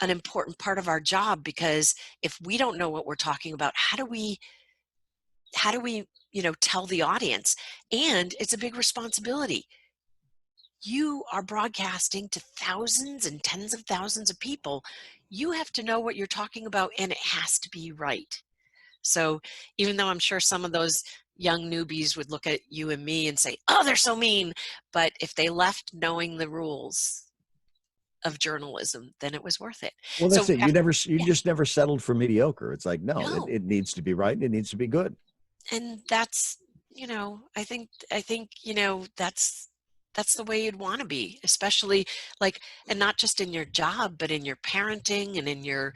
important part of our job, because if we don't know what we're talking about, how do we, you know, tell the audience? And it's a big responsibility. You are broadcasting to thousands and tens of thousands of people. You have to know what you're talking about, and it has to be right. So even though I'm sure some of those young newbies would look at you and me and say, oh, they're so mean. But if they left knowing the rules, of journalism, then it was worth it. Well, that's So it. You just never settled for mediocre. It's like, no, it needs to be right. And it needs to be good. And that's, I think, that's the way you'd want to be, especially like, and not just in your job, but in your parenting and in your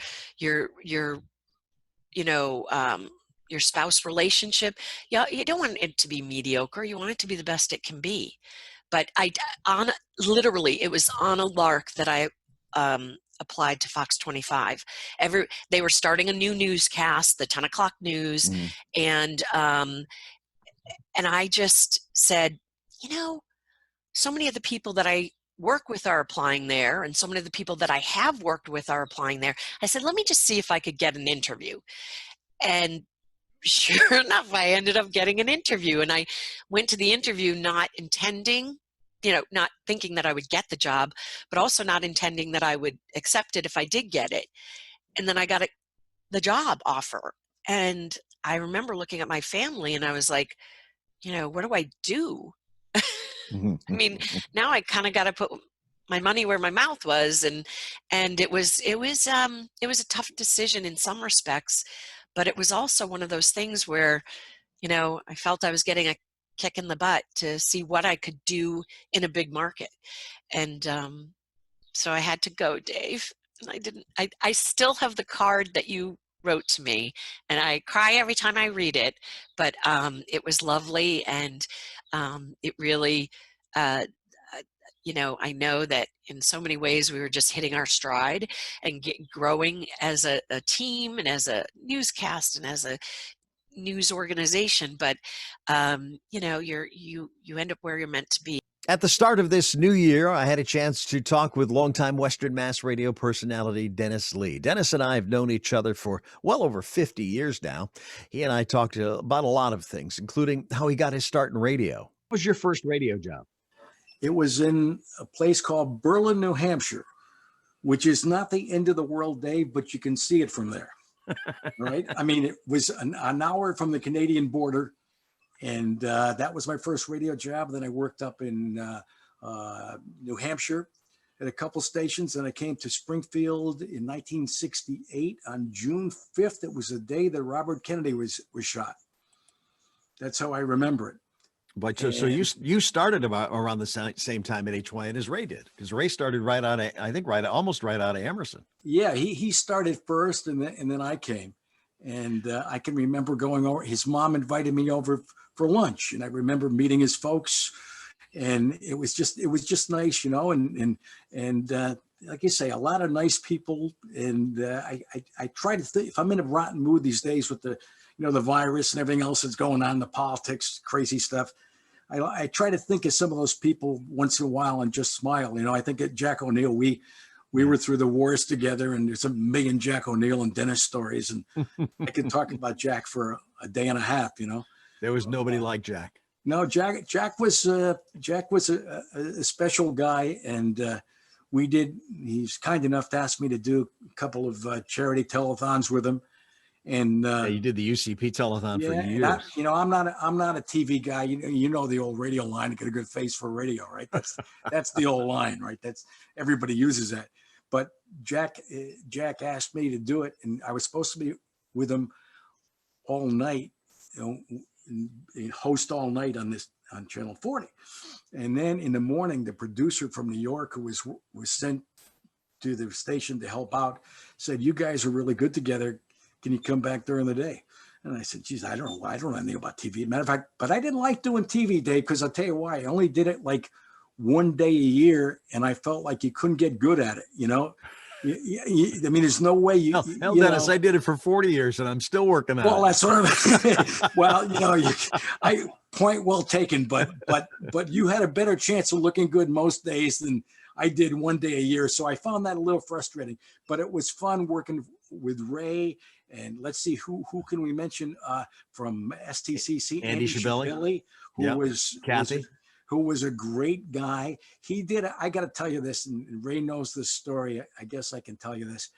your spouse relationship. Yeah, you don't want it to be mediocre. You want it to be the best it can be. But literally, it was on a lark that I applied to Fox 25. They were starting a new newscast, the 10 o'clock news, and I just said, so many of the people that I work with are applying there, and so many of the people that I have worked with are applying there. I said, let me just see if I could get an interview. And sure enough, I ended up getting an interview, and I went to the interview not intending, not thinking that I would get the job, but also not intending that I would accept it if I did get it. And then I got the job offer. And I remember looking at my family and I was like, what do I do? I mean, now I kind of got to put my money where my mouth was. And it was a tough decision in some respects, but it was also one of those things where, I felt I was getting a kick in the butt to see what I could do in a big market. And so I had to go, Dave. And I still have the card that you wrote to me, and I cry every time I read it, but it was lovely. And it really, I know that in so many ways we were just hitting our stride and growing as a team and as a newscast and as a news organization. But, you end up where you're meant to be. At the start of this new year, I had a chance to talk with longtime Western Mass radio personality Dennis Lee. Dennis and I have known each other for well over 50 years now. He and I talked about a lot of things, including how he got his start in radio. What was your first radio job? It was in a place called Berlin, New Hampshire, which is not the end of the world, Dave, but you can see it from there. Right? I mean, it was an hour from the Canadian border. And that was my first radio job. Then I worked up in New Hampshire at a couple stations. And I came to Springfield in 1968 on June 5th. It was the day that Robert Kennedy was shot. That's how I remember it. But so you started about around the same time at HYN as Ray did, because Ray started almost right out of Emerson. Yeah, he started first, and then I came. And I can remember going over. His mom invited me over for lunch, and I remember meeting his folks, and it was just nice, and like you say, a lot of nice people. And I try to think, if I'm in a rotten mood these days with the the virus and everything else that's going on, the politics, crazy stuff, I try to think of some of those people once in a while and just smile. I think at Jack O'Neill, we were through the wars together, and there's a million Jack O'Neill and Dennis stories, and I could talk about Jack for a day and a half. There was nobody like Jack. No, Jack was a special guy, and he's kind enough to ask me to do a couple of charity telethons with him. And you did the UCP telethon for years. I'm not a TV guy. You know the old radio line. Get a good face for radio, right? That's the old line, right? That's everybody uses that. But Jack asked me to do it, and I was supposed to be with him all night, and host all night on Channel 40. And then in the morning, the producer from New York, who was sent to the station to help out, said, "You guys are really good together. Can you come back during the day?" And I said, "Geez, I don't know anything about TV." Matter of fact, but I didn't like doing TV, Dave, because I'll tell you why. I only did it like one day a year, and I felt like you couldn't get good at it. I mean, there's no way you. Hell, Dennis, I did it for 40 years, and I'm still working on it. Well, that's sort of. Well, I point well taken, but you had a better chance of looking good most days than I did one day a year. So I found that a little frustrating, but it was fun working with Ray. And let's see, who can we mention from STCC? Andy Shabelli, who was a great guy. He did. I got to tell you this, and Ray knows this story. I guess I can tell you this.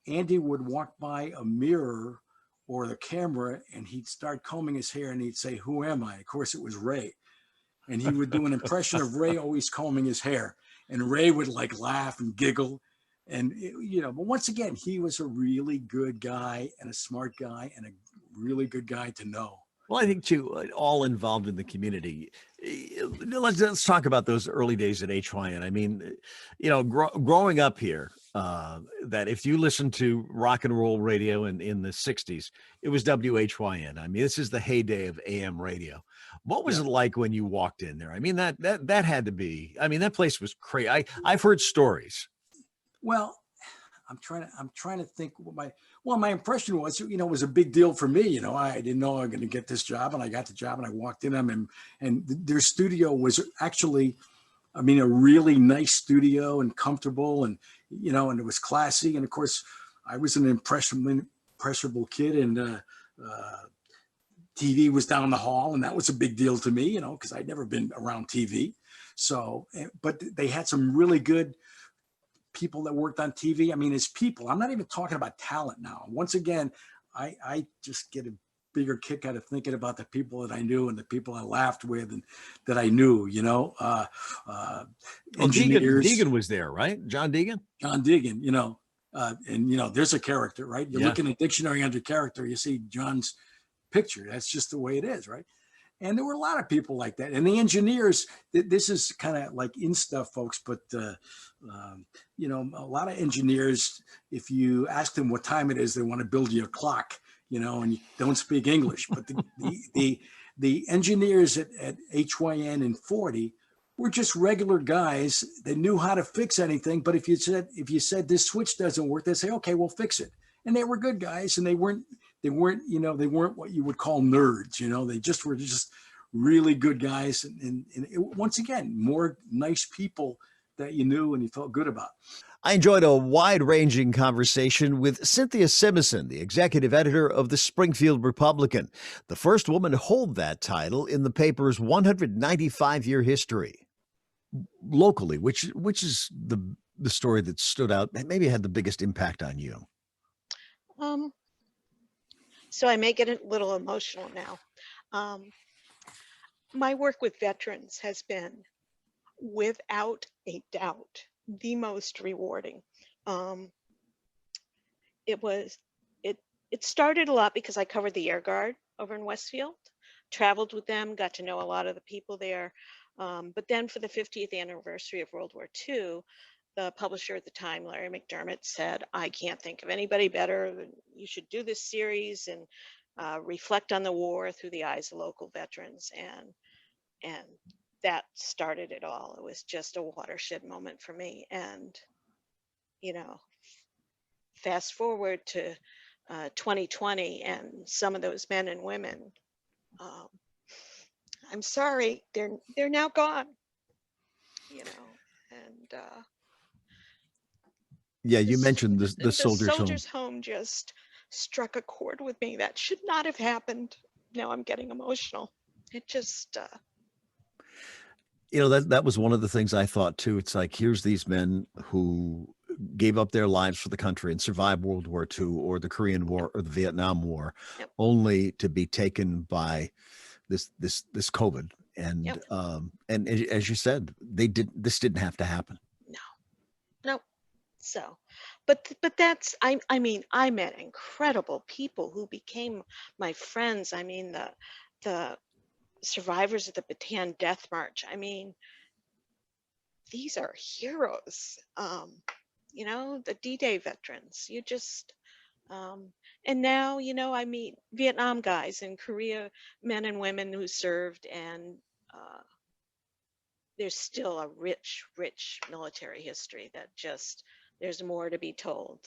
Andy would walk by a mirror or the camera, and he'd start combing his hair, and he'd say, "Who am I?" Of course, it was Ray, and he would do an impression of Ray always combing his hair. and Ray would like laugh and giggle. And, but once again, he was a really good guy and a smart guy and a really good guy to know. Well, I think too, all involved in the community. Let's talk about those early days at HYN. I mean, growing up here, that if you listen to rock and roll radio in the 60s, it was WHYN. I mean, this is the heyday of AM radio. What was it like when you walked in there? I mean, that had to be, I mean, that place was crazy. I've heard stories. Well, I'm trying to think what my impression was, it was a big deal for me. I didn't know I was going to get this job, and I got the job, and I walked in them, and their studio was actually, a really nice studio and comfortable, and, and it was classy. And of course I was an impressionable kid, and TV was down the hall, and that was a big deal to me, because I'd never been around TV. So, but they had some really good people that worked on TV. As people, I'm not even talking about talent now. Once again, I just get a bigger kick out of thinking about the people that I knew and the people I laughed with and that I knew, engineers. Deegan was there, right? John Deegan? John Deegan, and there's a character, right? You look in a dictionary under character, you see John's picture. That's just the way it is, right? And there were a lot of people like that. And the engineers, this is kind of like in stuff, folks, but, a lot of engineers, if you ask them what time it is, they want to build you a clock, and you don't speak English. But the engineers at HYN and 40 were just regular guys that knew how to fix anything. But if you said this switch doesn't work, they'd say, okay, we'll fix it. And they were good guys, and they weren't what you would call nerds. They were just really good guys. And once again, more nice people that you knew and you felt good about. I enjoyed a wide-ranging conversation with Cynthia Simmons, the executive editor of the Springfield Republican, the first woman to hold that title in the paper's 195-year history. Locally, which is the story that stood out, maybe had the biggest impact on you? So I may get a little emotional now. My work with veterans has been, without a doubt, the most rewarding. It started a lot because I covered the Air Guard over in Westfield, traveled with them, got to know a lot of the people there. But then for the 50th anniversary of World War II, the publisher at the time, Larry McDermott, said, I can't think of anybody better. You should do this series and reflect on the war through the eyes of local veterans. And that started it all. It was just a watershed moment for me. And, fast forward to 2020 and some of those men and women, I'm sorry, they're now gone, and yeah, you mentioned the soldiers home just struck a chord with me that should not have happened. Now I'm getting emotional. It just that was one of the things I thought too. It's like, here's these men who gave up their lives for the country and survived World War II or the Korean War or the Vietnam War, only to be taken by this COVID. And and as you said, this didn't have to happen. No. So, but that's, I mean, I met incredible people who became my friends. I mean, the survivors of the Bataan Death March. I mean, these are heroes. The D-Day veterans. You just, and now, I meet Vietnam guys and Korea men and women who served, and there's still a rich, rich military history that just, there's more to be told.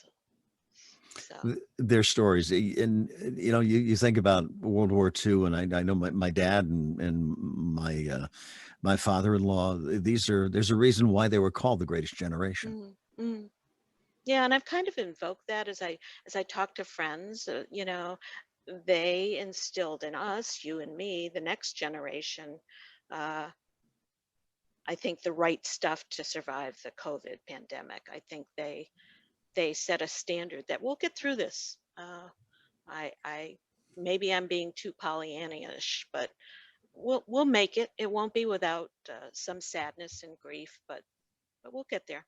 So. Their stories, and you think about World War II, and I know my dad and my father-in-law. There's a reason why they were called the Greatest Generation. Mm-hmm. Yeah, and I've kind of invoked that as I talk to friends. They instilled in us, you and me, the next generation. I think the right stuff to survive the COVID pandemic. I think they set a standard that we'll get through this. I maybe I'm being too Pollyanna-ish, but we'll make it. It won't be without some sadness and grief, but but we'll get there.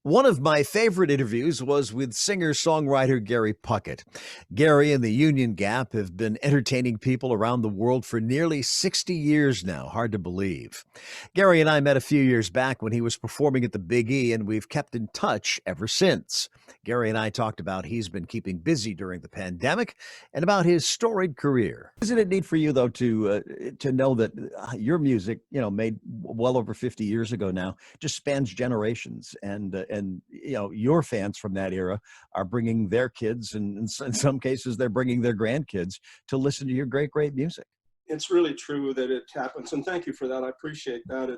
One of my favorite interviews was with singer-songwriter Gary Puckett. Gary and the Union Gap have been entertaining people around the world for nearly 60 years now. Hard to believe. Gary and I met a few years back when he was performing at the Big E, and we've kept in touch ever since. Gary and I talked about he's been keeping busy during the pandemic and about his storied career. Isn't it neat for you, though, to know that your music, made well over 50 years ago now, just spans generations, and your fans from that era are bringing their kids, and in some cases they're bringing their grandkids to listen to your great music. It's really true that it happens, and thank you for that. I appreciate that.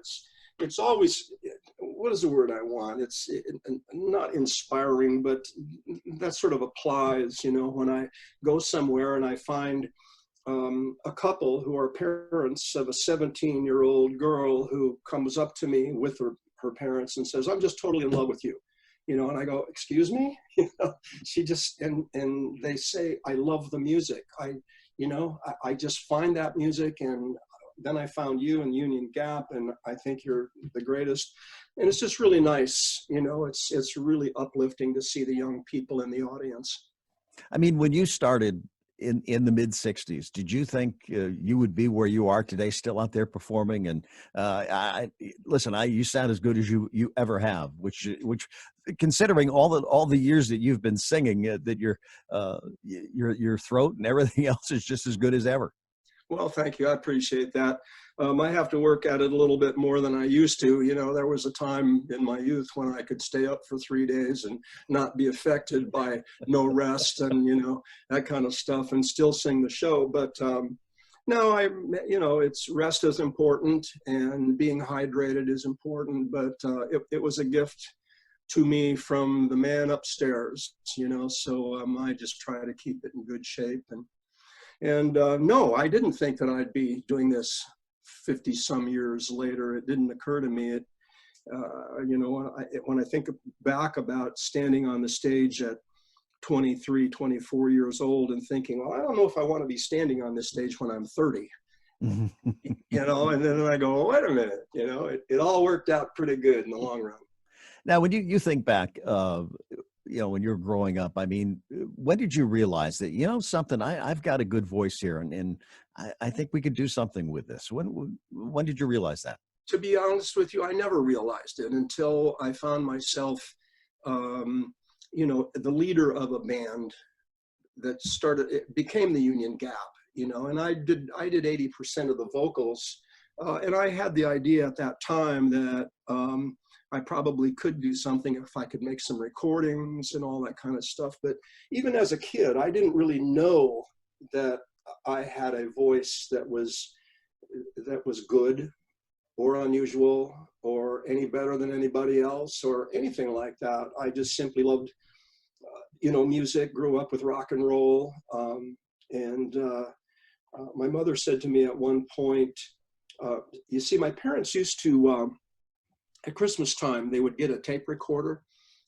It's always, what is the word I want? It's not inspiring, but that sort of applies, when I go somewhere and I find a couple who are parents of a 17-year-old girl who comes up to me with her parents and says, "I'm just totally in love with you," and I go, "Excuse me?" She just, and they say, "I love the music. I just find that music, and then I found you in Union Gap, and I think you're the greatest." And it's just really nice, it's really uplifting to see the young people in the audience. I mean, when you started in the mid 60s, did you think you would be where you are today, still out there performing? And you sound as good as you ever have, which considering all the years that you've been singing, that your throat and everything else is just as good as ever. Well, thank you. I appreciate that. I have to work at it a little bit more than I used to. There was a time in my youth when I could stay up for 3 days and not be affected by no rest and, that kind of stuff, and still sing the show. But no, it's rest is important, and being hydrated is important. But it was a gift to me from the man upstairs, so I just try to keep it in good shape. And no, I didn't think that I'd be doing this 50 some years later. It didn't occur to me. When I think back about standing on the stage at 23, 24 years old and thinking, well, I don't know if I want to be standing on this stage when I'm 30, and then I go, well, wait a minute, it all worked out pretty good in the long run. Now, when you think back, when you're growing up, I mean, when did you realize that, something, I've got a good voice here, and I think we could do something with this? When did you realize that? To be honest with you, I never realized it until I found myself, the leader of a band that it became the Union Gap, and I did 80% of the vocals. And I had the idea at that time that I probably could do something if I could make some recordings and all that kind of stuff. But even as a kid, I didn't really know that I had a voice that was good or unusual or any better than anybody else or anything like that. I just simply loved, music, grew up with rock and roll. My mother said to me at one point, you see, my parents used to, at Christmas time, they would get a tape recorder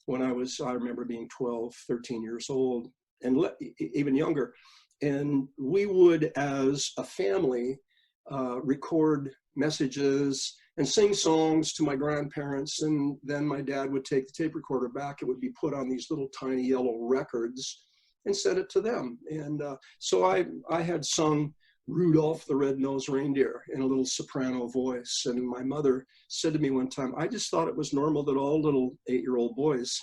when I remember being 12, 13 years old, and even younger. And we would, as a family, record messages and sing songs to my grandparents. And then my dad would take the tape recorder back. It would be put on these little tiny yellow records and send it to them. And so I had sung Rudolph the Red-Nosed Reindeer in a little soprano voice. And my mother said to me one time, I just thought it was normal that all little 8-year-old boys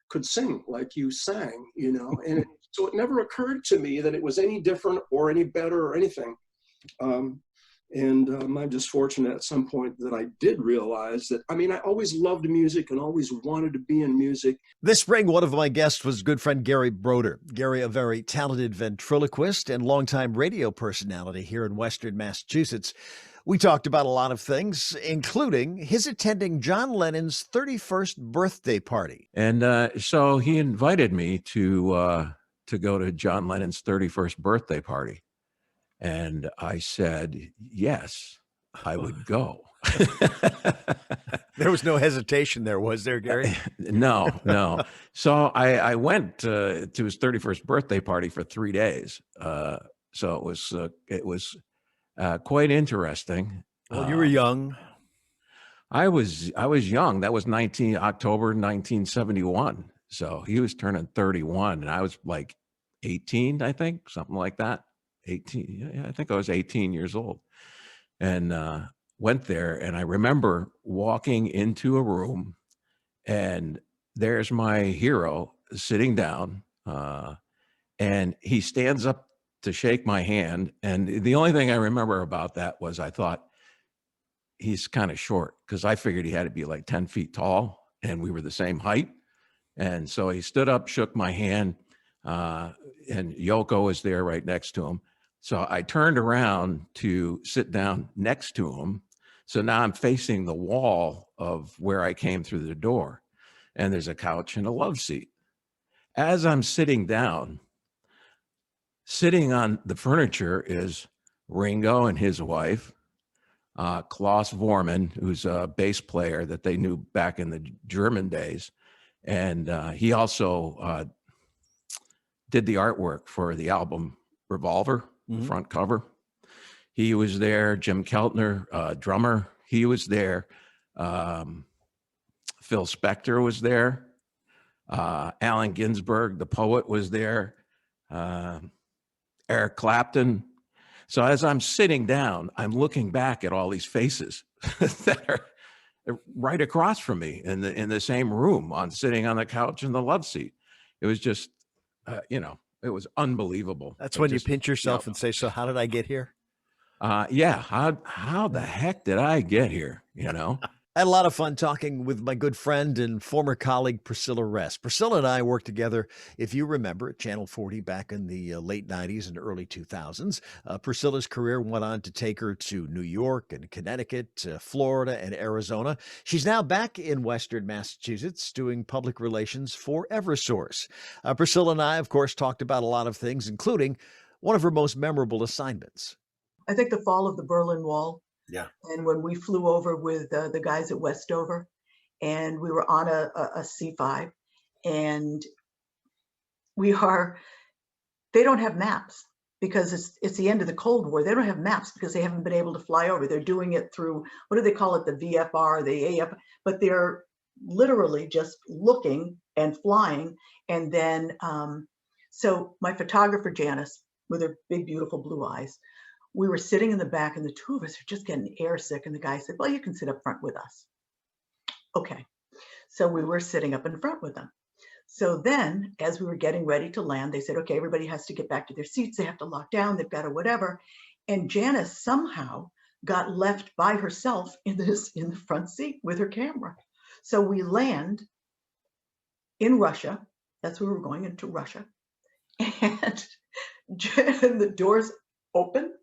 could sing like you sang, and so it never occurred to me that it was any different or any better or anything. I'm just fortunate at some point that I did realize that, I always loved music and always wanted to be in music. This spring, one of my guests was good friend Gary Brodeur. Gary, a very talented ventriloquist and longtime radio personality here in Western Massachusetts. We talked about a lot of things, including his attending John Lennon's 31st birthday party. And so he invited me to go to John Lennon's 31st birthday party. And I said, yes, I would go. There was no hesitation there, was there, Gary? No. So I went to his 31st birthday party for 3 days. So it was quite interesting. Well, you were young. I was young. That was October 1971. So he was turning 31 and I was like 18, I think, something like that. 18. Yeah, I think I was 18 years old. And went there, and I remember walking into a room, and there's my hero sitting down, and he stands up to shake my hand. And the only thing I remember about that was I thought, he's kind of short, because I figured he had to be like 10 feet tall, and we were the same height. And so he stood up, shook my hand, and Yoko was there right next to him. So I turned around to sit down next to him. So now I'm facing the wall of where I came through the door, and there's a couch and a love seat. As I'm sitting down, sitting on the furniture is Ringo and his wife, Klaus Vormann, who's a bass player that they knew back in the German days. And he also did the artwork for the album Revolver, the front cover. He was there. Jim Keltner, drummer, he was there. Phil Spector was there. Allen Ginsberg, the poet, was there. Eric Clapton. So as I'm sitting down, I'm looking back at all these faces that are right across from me in the same room, sitting on the couch in the love seat. It was just, it was unbelievable. That's when you pinch yourself and say, so how did I get here? Yeah. How the heck did I get here? I had a lot of fun talking with my good friend and former colleague, Priscilla Ress. Priscilla and I worked together, if you remember, at Channel 40 back in the late 90s and early 2000s. Priscilla's career went on to take her to New York and Connecticut, Florida, and Arizona. She's now back in Western Massachusetts doing public relations for Eversource. Priscilla and I, of course, talked about a lot of things, including one of her most memorable assignments. I think the fall of the Berlin Wall. Yeah. And when we flew over with the guys at Westover, and we were on a C5, and they don't have maps because it's the end of the Cold War. They don't have maps because they haven't been able to fly over. They're doing it through, what do they call it? The VFR, the AF, but they're literally just looking and flying. And then, so my photographer, Janice, with her big, beautiful blue eyes, we were sitting in the back, and the two of us are just getting air sick. And the guy said, well, you can sit up front with us. Okay. So we were sitting up in front with them. So then as we were getting ready to land, they said, okay, everybody has to get back to their seats. They have to lock down. They've got to whatever. And Janice somehow got left by herself in the front seat with her camera. So we land in Russia. That's where we were going, into Russia. And the doors open.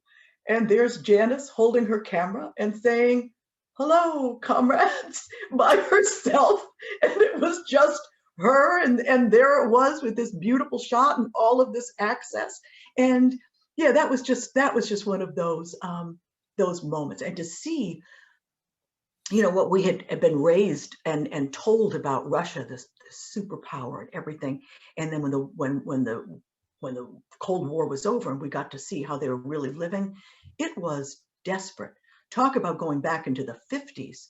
And there's Janice holding her camera and saying, hello, comrades, by herself. And it was just her. And there it was with this beautiful shot and all of this access. And yeah, that was just one of those moments. And to see, what we had been raised and told about Russia, this superpower and everything. And then when the Cold War was over and we got to see how they were really living, it was desperate. Talk about going back into the 50s.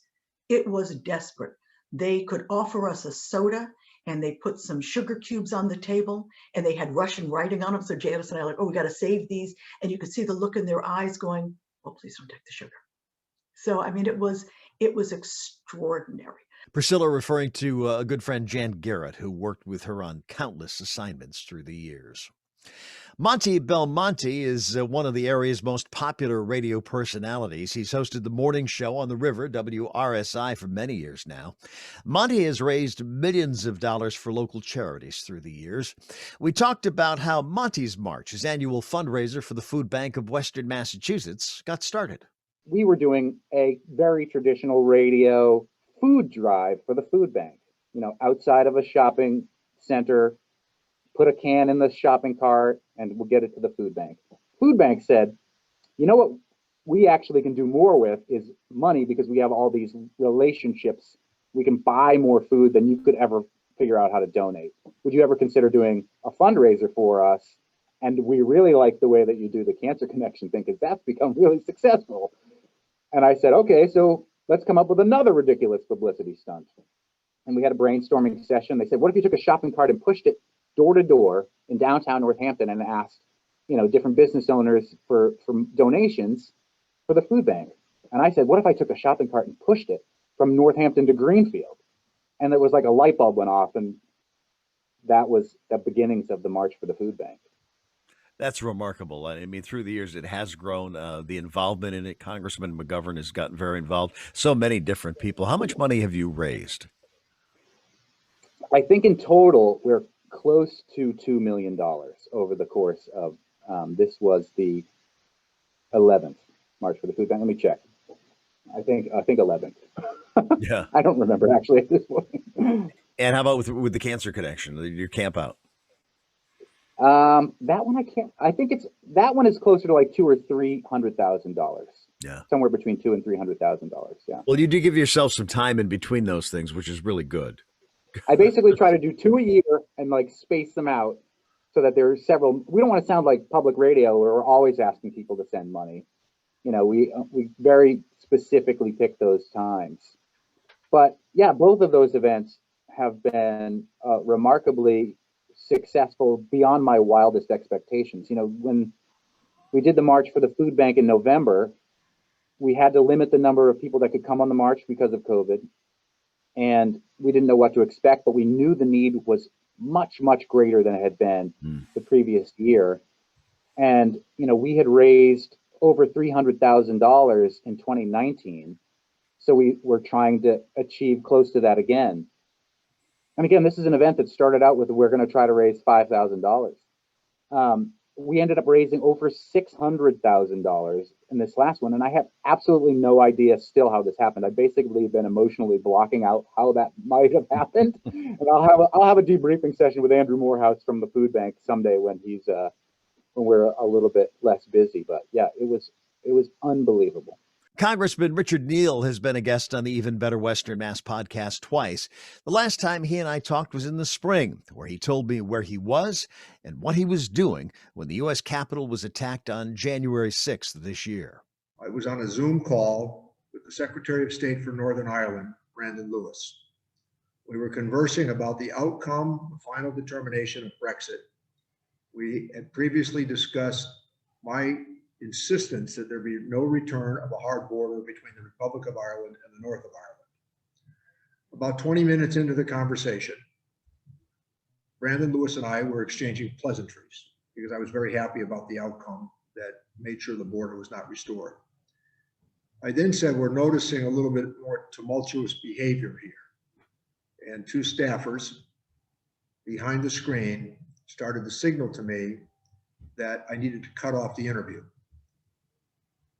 It was desperate. They could offer us a soda, and they put some sugar cubes on the table, and they had Russian writing on them. So Janice and I were like, oh, we got to save these. And you could see the look in their eyes going, oh, please don't take the sugar. So, I mean, it was extraordinary. Priscilla referring to a good friend, Jan Garrett, who worked with her on countless assignments through the years. Monte Belmonte is one of the area's most popular radio personalities. He's hosted the morning show on the river, WRSI, for many years now. Monte has raised millions of dollars for local charities through the years. We talked about how Monte's March, his annual fundraiser for the Food Bank of Western Massachusetts, got started. We were doing a very traditional radio food drive for the food bank, outside of a shopping center. Put a can in the shopping cart and we'll get it to the food bank. Food bank said, you know what we actually can do more with is money, because we have all these relationships. We can buy more food than you could ever figure out how to donate. Would you ever consider doing a fundraiser for us? And we really like the way that you do the Cancer Connection thing, because that's become really successful. And I said, okay, so let's come up with another ridiculous publicity stunt. And we had a brainstorming session. They said, what if you took a shopping cart and pushed it door to door in downtown Northampton and asked, different business owners for donations for the food bank? And I said, what if I took a shopping cart and pushed it from Northampton to Greenfield? And it was like a light bulb went off, and that was the beginnings of the March for the Food Bank. That's remarkable. I mean, through the years, it has grown. The involvement in it, Congressman McGovern has gotten very involved. So many different people. How much money have you raised? I think in total, we're close to $2 million over the course of, this was the 11th March for the Food Bank. Let me check. I think 11th. Yeah. I don't remember actually at this point. And how about with the Cancer Connection, your camp out? That one I can't. I think that one is closer to like $200,000 or $300,000. Yeah, somewhere between $200,000 and $300,000. Yeah. Well, you do give yourself some time in between those things, which is really good. I basically try to do 2 a year and like space them out so that there are several. We don't want to sound like public radio where we're always asking people to send money. We very specifically pick those times. But yeah, both of those events have been remarkably successful beyond my wildest expectations. When we did the March for the Food Bank in November, we had to limit the number of people that could come on the march because of COVID. And we didn't know what to expect, but we knew the need was much, much greater than it had been the previous year. And, we had raised over $300,000 in 2019. So we were trying to achieve close to that again. And again, this is an event that started out with, we're going to try to raise $5,000. We ended up raising over $600,000 in this last one. And I have absolutely no idea still how this happened. I basically been emotionally blocking out how that might have happened. And I'll have a debriefing session with Andrew Morehouse from the food bank someday when when we're a little bit less busy. But yeah, it was unbelievable. Congressman Richard Neal has been a guest on the Even Better Western Mass podcast twice. The last time he and I talked was in the spring, where he told me where he was and what he was doing when the U.S. Capitol was attacked on January 6th of this year. I was on a Zoom call with the Secretary of State for Northern Ireland, Brandon Lewis. We were conversing about the outcome, the final determination of Brexit. We had previously discussed my insistence that there be no return of a hard border between the Republic of Ireland and the North of Ireland. About 20 minutes into the conversation, Brandon Lewis and I were exchanging pleasantries because I was very happy about the outcome that made sure the border was not restored. I then said, we're noticing a little bit more tumultuous behavior here. And 2 staffers behind the screen started to signal to me that I needed to cut off the interview.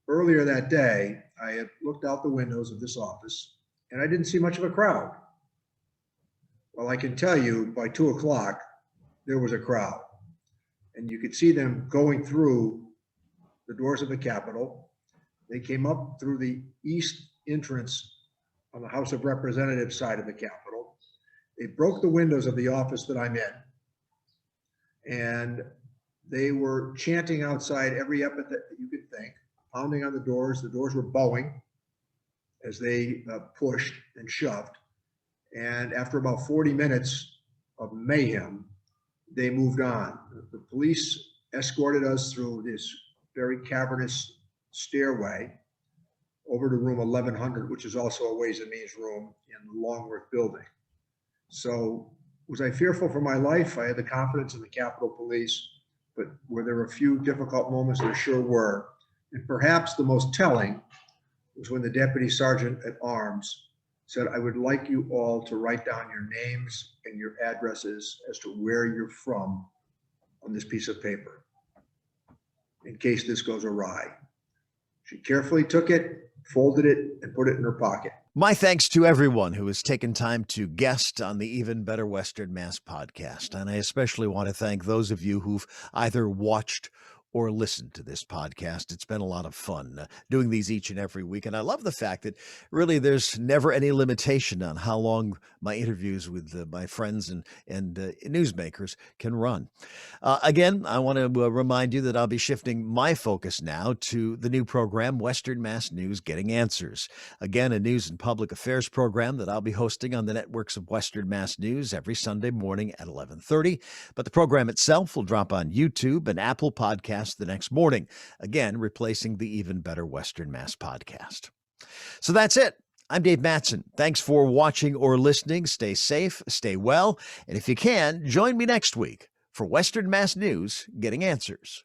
Earlier that day, I had looked out the windows of this office and I didn't see much of a crowd. Well, I can tell you by 2 o'clock, there was a crowd. And you could see them going through the doors of the Capitol. They came up through the east entrance on the House of Representatives side of the Capitol. They broke the windows of the office that I'm in. And they were chanting outside every epithet that you could think, pounding on the doors. The doors were bowing as they pushed and shoved. And after about 40 minutes of mayhem, they moved on. The police escorted us through this very cavernous stairway over to room 1100, which is also a Ways and Means room in the Longworth building. So was I fearful for my life? I had the confidence in the Capitol Police, but were there a few difficult moments? There sure were. And perhaps the most telling was when the Deputy Sergeant at Arms said, I would like you all to write down your names and your addresses as to where you're from on this piece of paper, in case this goes awry. She carefully took it, folded it, and put it in her pocket. My thanks to everyone who has taken time to guest on the Even Better Western Mass podcast. And I especially want to thank those of you who've either watched or listen to this podcast. It's been a lot of fun doing these each and every week. And I love the fact that really there's never any limitation on how long my interviews with my friends and newsmakers can run. Again, I want to remind you that I'll be shifting my focus now to the new program, Western Mass News Getting Answers. Again, a news and public affairs program that I'll be hosting on the networks of Western Mass News every Sunday morning at 11:30. But the program itself will drop on YouTube and Apple Podcasts the next morning, again, replacing the Even Better Western Mass podcast. So that's it. I'm Dave Mattson. Thanks for watching or listening. Stay safe, stay well, and if you can, join me next week for Western Mass News Getting Answers.